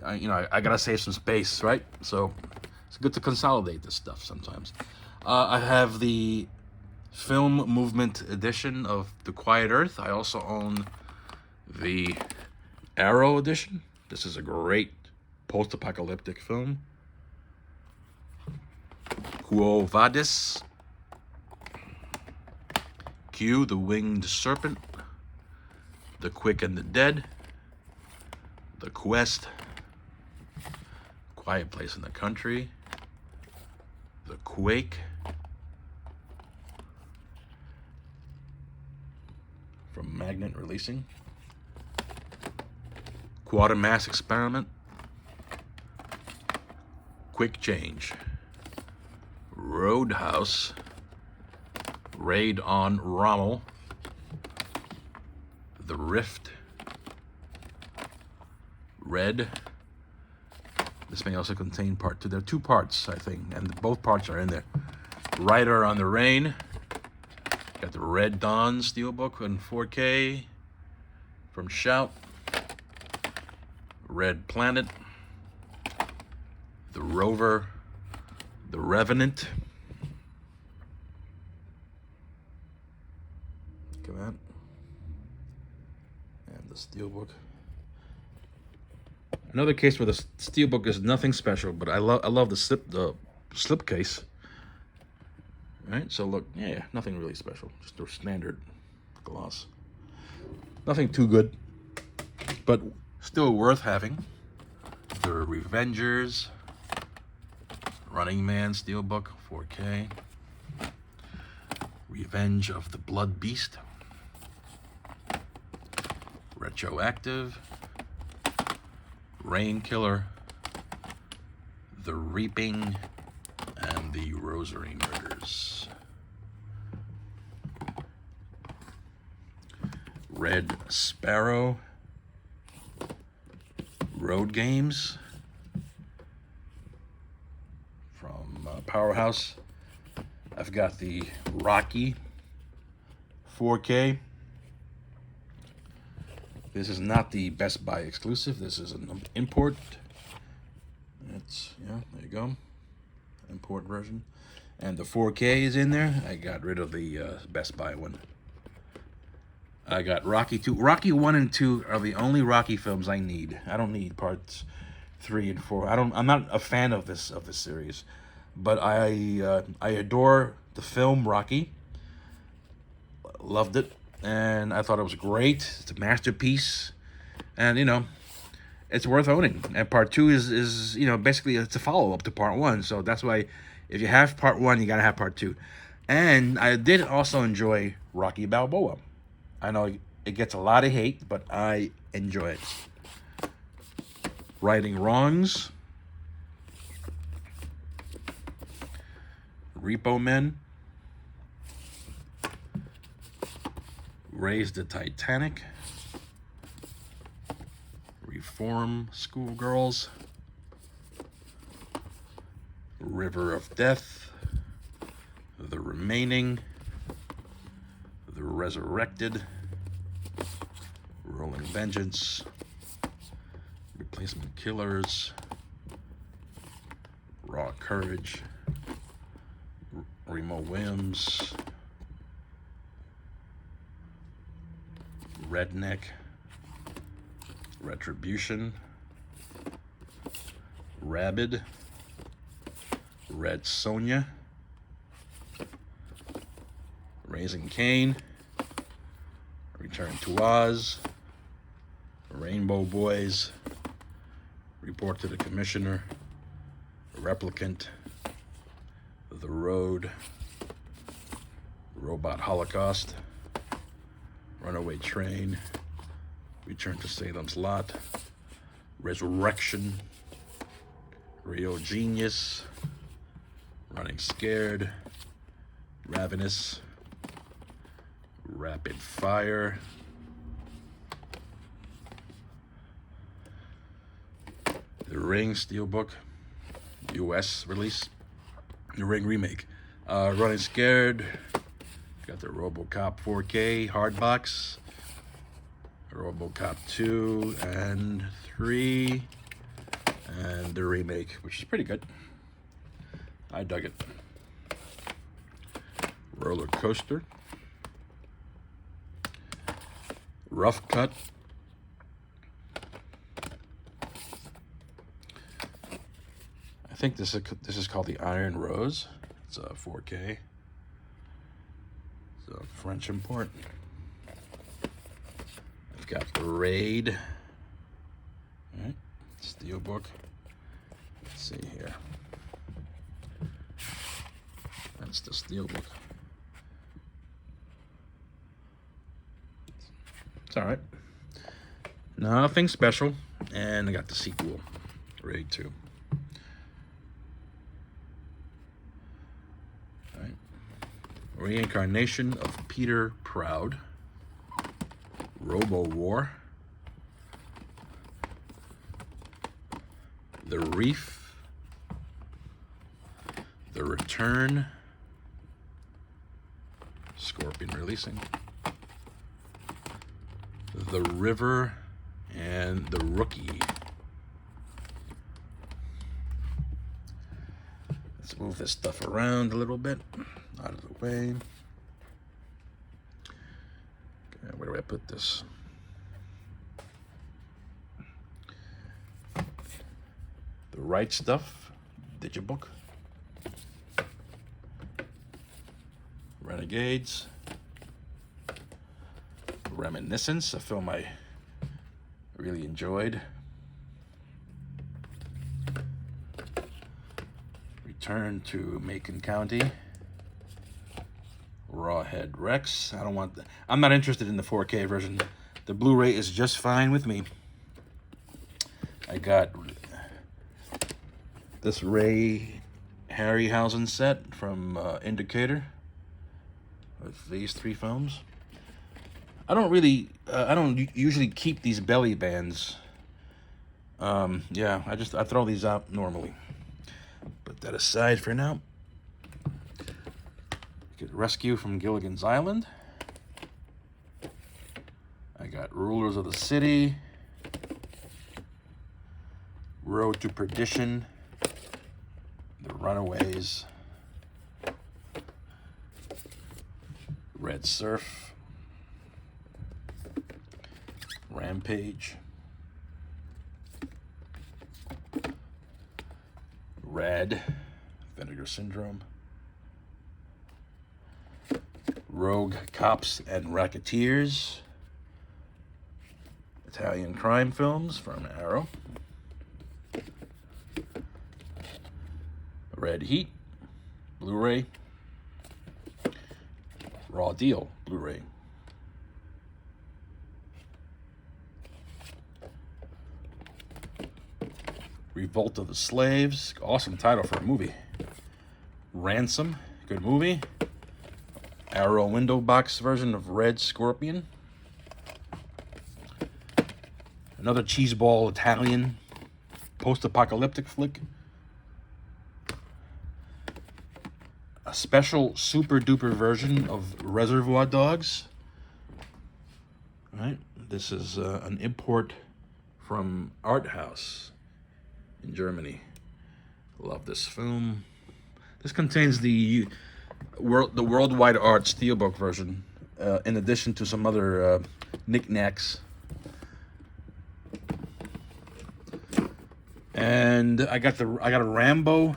S1: I gotta save some space, right? So it's good to consolidate this stuff sometimes. I have the Film Movement edition of The Quiet Earth. I also own the Arrow edition. This is a great post-apocalyptic film. Quo Vadis. Q, The Winged Serpent. The Quick and the Dead. The Quest. Quiet Place in the Country. The Quake. From Magnet Releasing. Quatermass Experiment. Quick Change. Roadhouse. Raid on Rommel. The Rift. Red. This may also contain part 2. There are 2 parts, I think, and both parts are in there. Rider on the Rain. Got the Red Dawn steelbook in 4K from Shout. Red Planet. The Rover. The Revenant. Look at that. And the steelbook. Another case where the steelbook is nothing special, but I love the slip case. All right, so look, yeah, nothing really special, just a standard gloss. Nothing too good, but still worth having. The Revengers, Running Man steelbook, 4K. Revenge of the Blood Beast. Retroactive. Rain Killer, The Reaping, and the Rosary Murders. Games. Red Sparrow. Road Games from Powerhouse. I've got the Rocky 4K. This is not the Best Buy exclusive. This is an import. It's, yeah, there you go. Import version. And the 4K is in there. I got rid of the Best Buy one. I got Rocky 2. Rocky 1 and 2 are the only Rocky films I need. I don't need parts 3 and 4. I'm not a fan of this series, but I adore the film Rocky. Loved it, and I thought it was great. It's a masterpiece, and you know, it's worth owning. And part 2 is you know, basically it's a follow up to part 1. So that's why if you have part 1, you gotta have part 2. And I did also enjoy Rocky Balboa. I know it gets a lot of hate, but I enjoy it. Righting Wrongs. Repo Men. Raise the Titanic. Reform Schoolgirls. River of Death. The Remaining. The Resurrected. Rolling Vengeance. Replacement Killers. Raw Courage. Remo Williams. Redneck. Retribution. Rabid. Red Sonja. Raising Cain. Return to Oz. Rainbow Boys. Report to the Commissioner. Replicant. The Road. Robot Holocaust. Runaway Train. Return to Salem's Lot. Resurrection. Rio Genius. Running Scared. Ravenous. Rapid Fire. The Ring Steelbook. US release. The Ring remake. Running Scared. Got the RoboCop 4K hardbox. RoboCop 2 and 3. And the remake, which is pretty good. I dug it. Roller Coaster. Rough Cut. I think this is called the Iron Rose. It's a 4K. It's a French import. I've got the Raid. All right, Steelbook. Let's see here. That's the Steelbook. It's all right. Nothing special. And I got the sequel, Raid 2. All right. Reincarnation of Peter Proud. Robo War. The Reef. The Return. Scorpion releasing. The River and The Rookie. Let's move this stuff around a little bit, out of the way. Okay, where do I put this? The Right Stuff, Digibook. Renegades. Reminiscence, a film I really enjoyed. Return to Macon County. Rawhead Rex. I'm not interested in the 4K version. The Blu-ray is just fine with me. I got this Ray Harryhausen set from Indicator with these 3 films. I don't usually keep these belly bands. Yeah, I throw these out normally. Put that aside for now. Get Rescue from Gilligan's Island. I got Rulers of the City, Road to Perdition, The Runaways, Red Surf, Rampage, Red, Vinegar Syndrome, Rogue Cops and Racketeers, Italian crime films from Arrow, Red Heat, Blu-ray, Raw Deal, Blu-ray, Revolt of the Slaves, awesome title for a movie, Ransom, good movie, Arrow window box version of Red Scorpion, another cheeseball Italian post-apocalyptic flick, a special super duper version of Reservoir Dogs. All right, this is an import from Art House in Germany. Love this film. This contains the Worldwide Art Steelbook version, in addition to some other knickknacks. And I got a Rambo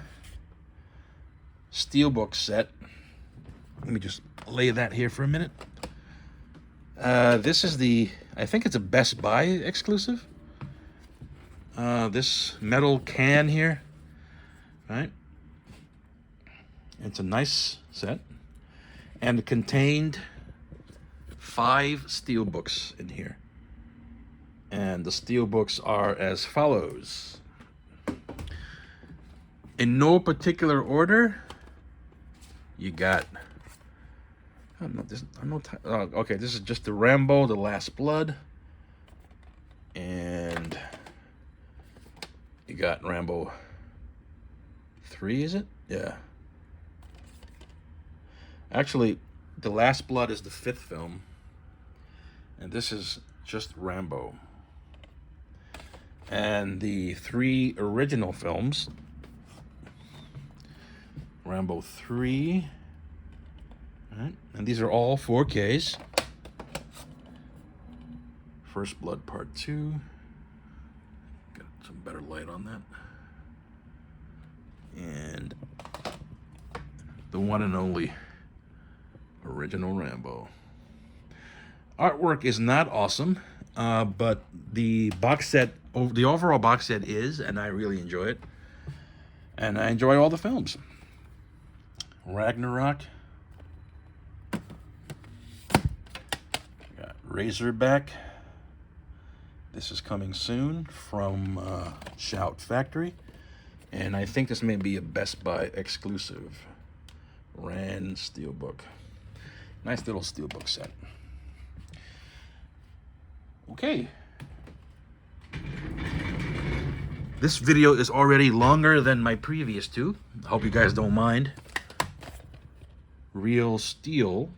S1: Steelbook set. Let me just lay that here for a minute. This is I think it's a Best Buy exclusive. This metal can here, right? It's a nice set, and it contained 5 steelbooks in here. And the steelbooks are as follows. In no particular order, you got, okay, this is just the Rambo, The Last Blood, and you got Rambo 3, is it? Yeah. Actually, The Last Blood is the 5th film, and this is just Rambo. And the 3 original films, Rambo 3, right? And these are all 4Ks. First Blood Part 2. Got some better light on that. And the one and only original Rambo. Artwork is not awesome, but the box set, the overall box set is, and I really enjoy it. And I enjoy all the films. Ragnarok. Got Razorback. This is coming soon from Shout Factory. And I think this may be a Best Buy exclusive. Rand Steelbook. Nice little Steelbook set. Okay. This video is already longer than my previous 2. I hope you guys don't mind. Real Steel.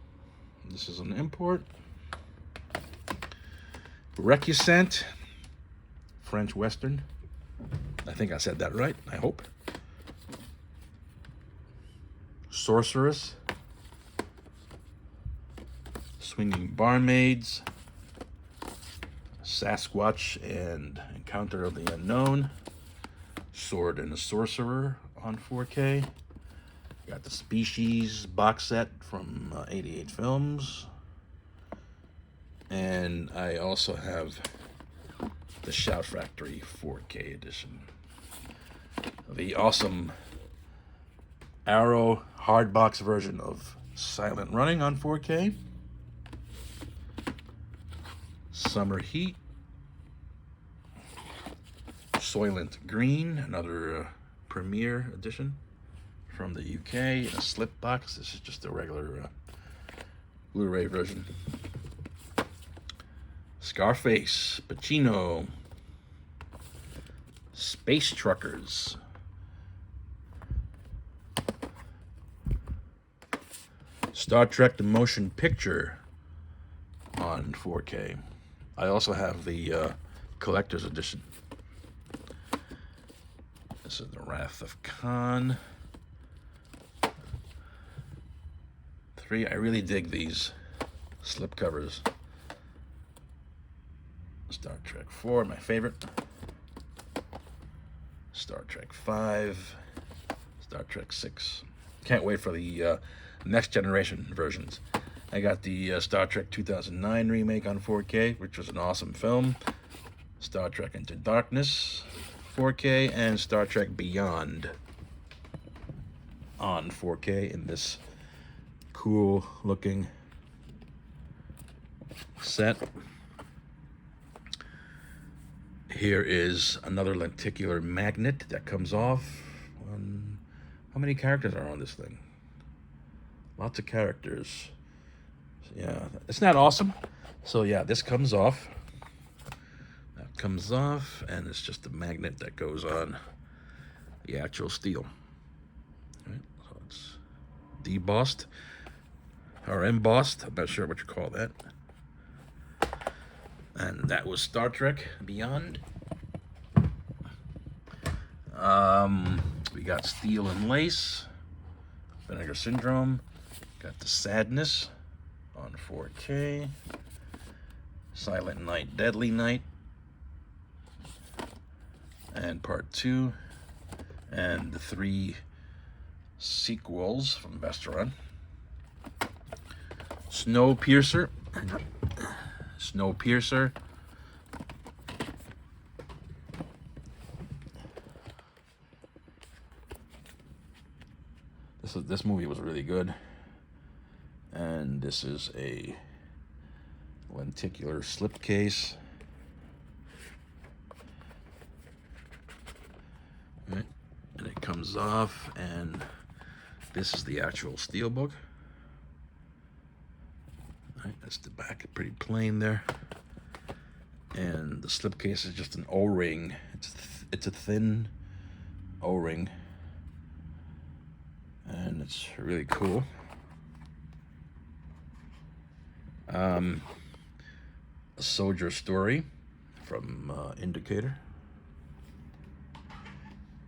S1: This is an import. Recusant. French Western. I think I said that right, I hope. Sorceress. Swinging Barmaids. Sasquatch and Encounter of the Unknown. Sword and the Sorcerer on 4K. Got the Species box set from 88 Films. And I also have the Shout Factory 4K edition. The awesome Arrow hardbox version of Silent Running on 4K. Summer Heat. Soylent Green, another premiere edition from the UK in a slip box. This is just a regular Blu-ray version. Scarface, Pacino, Space Truckers, Star Trek The Motion Picture on 4K. I also have the collector's edition. This is The Wrath of Khan. 3, I really dig these slip covers. Star Trek 4, my favorite. Star Trek 5. Star Trek 6. Can't wait for the next generation versions. I got the Star Trek 2009 remake on 4K, which was an awesome film. Star Trek Into Darkness, 4K, and Star Trek Beyond on 4K in this cool looking set. Here is another lenticular magnet that comes off. How many characters are on this thing? Lots of characters. Yeah, it's not awesome. So yeah, this comes off. That comes off, and it's just a magnet that goes on the actual steel. All right, so it's debossed or embossed. I'm not sure what you call that. And that was Star Trek Beyond. We got Steel and Lace, Vinegar Syndrome, got The Sadness on 4K, Silent Night, Deadly Night, and Part 2, and the 3 sequels from Vestron. Snowpiercer. This movie was really good. And this is a lenticular slipcase. Right. And it comes off, and this is the actual steelbook. Right, that's the back, pretty plain there. And the slipcase is just an O-ring. It's a thin O-ring, and it's really cool. A Soldier Story from Indicator.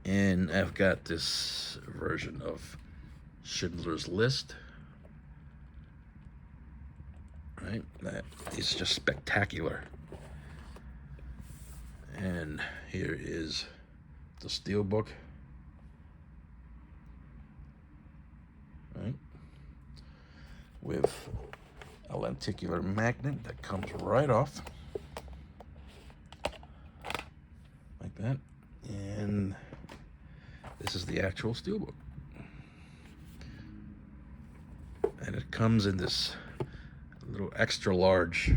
S1: And I've got this version of Schindler's List. Right? That is just spectacular. And here is the steelbook. Right? With a lenticular magnet that comes right off. Like that. And this is the actual steelbook. And it comes in this little extra large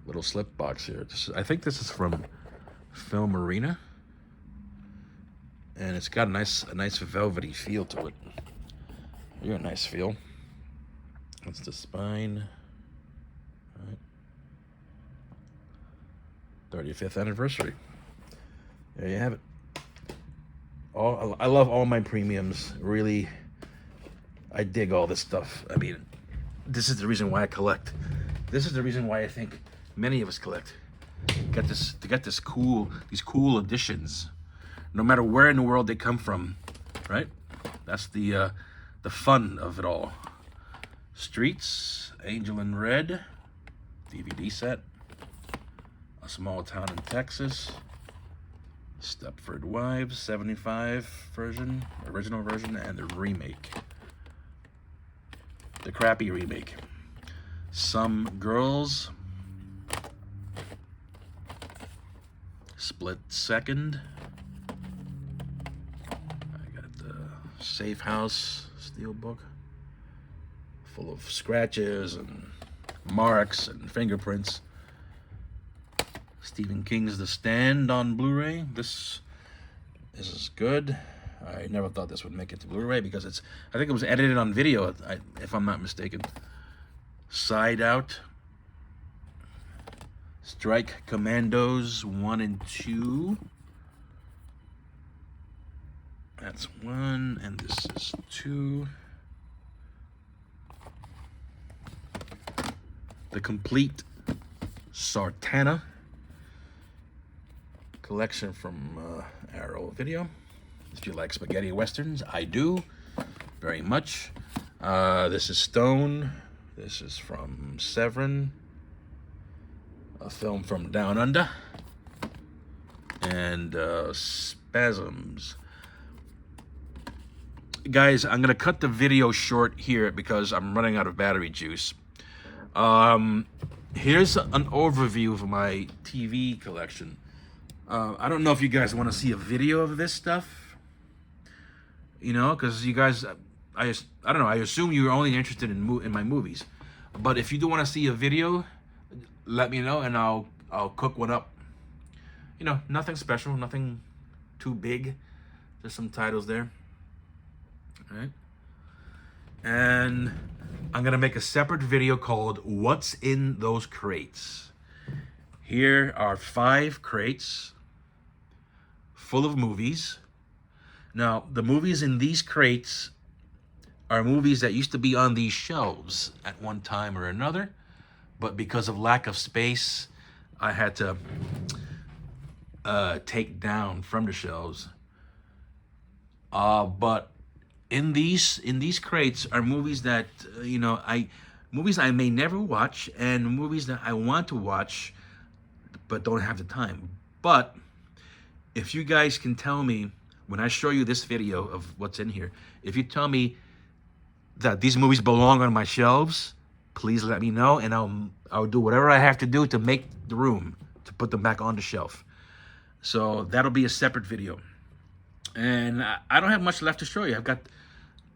S1: little slip box here. I think this is from Film Arena. And it's got a nice velvety feel to it. Really nice feel. That's the spine. Right. 35th anniversary. There you have it. I love all my premiums. Really, I dig all this stuff. I mean, this is the reason why I collect. This is the reason why I think many of us collect. To get these cool editions, no matter where in the world they come from, right? That's the fun of it all. Streets, Angel in Red, DVD set, A Small Town in Texas, Stepford Wives, 75 version, original version, and the remake. The crappy remake. Some Girls, Split Second. I got the Safe House steelbook, full of scratches and marks and fingerprints. Stephen King's The Stand on Blu-ray. This is good. I never thought this would make it to Blu-ray because I think it was edited on video, if I'm not mistaken. Side Out, Strike Commandos 1 and 2. That's 1, and this is 2. The Complete Sartana collection from Arrow Video. If you like spaghetti westerns, I do very much. This is Stone. This is from Severin, a film from Down Under, and Spasms. Guys, I'm gonna cut the video short here because I'm running out of battery juice. Here's an overview of my TV collection. I don't know if you guys want to see a video of this stuff, you know, because you guys, I don't know, I assume you're only interested in my movies. But if you do want to see a video, let me know and I'll cook one up. You know, nothing special, nothing too big, just some titles there. All right. And I'm gonna make a separate video called What's in Those Crates. Here are 5 crates full of movies. Now, the movies in these crates are movies that used to be on these shelves at one time or another, but because of lack of space, I had to take down from the shelves. But in these crates are movies that you know, movies I may never watch, and movies that I want to watch but don't have the time. But if you guys can tell me when I show you this video of what's in here, if you tell me that these movies belong on my shelves, please let me know, and I'll do whatever I have to do to make the room to put them back on the shelf. So that'll be a separate video. And I don't have much left to show you. I've got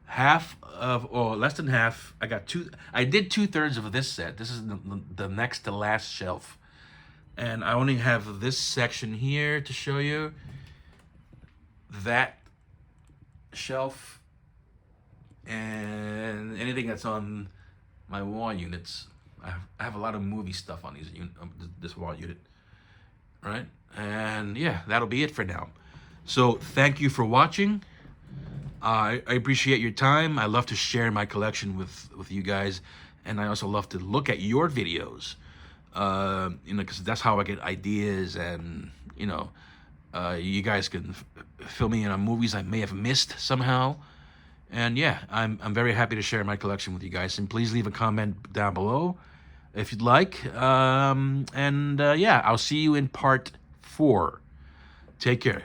S1: half of, or less than half. I did 2/3 of this set. This is the next to last shelf. And I only have this section here to show you. That shelf and anything that's on my wall units. I have a lot of movie stuff on this wall unit. All right? And yeah, that'll be it for now. So thank you for watching. I appreciate your time. I love to share my collection with you guys, and I also love to look at your videos. You know, because that's how I get ideas, and you know, you guys can fill me in on movies I may have missed somehow. And yeah, I'm very happy to share my collection with you guys. And please leave a comment down below if you'd like. Yeah, I'll see you in part 4. Take care.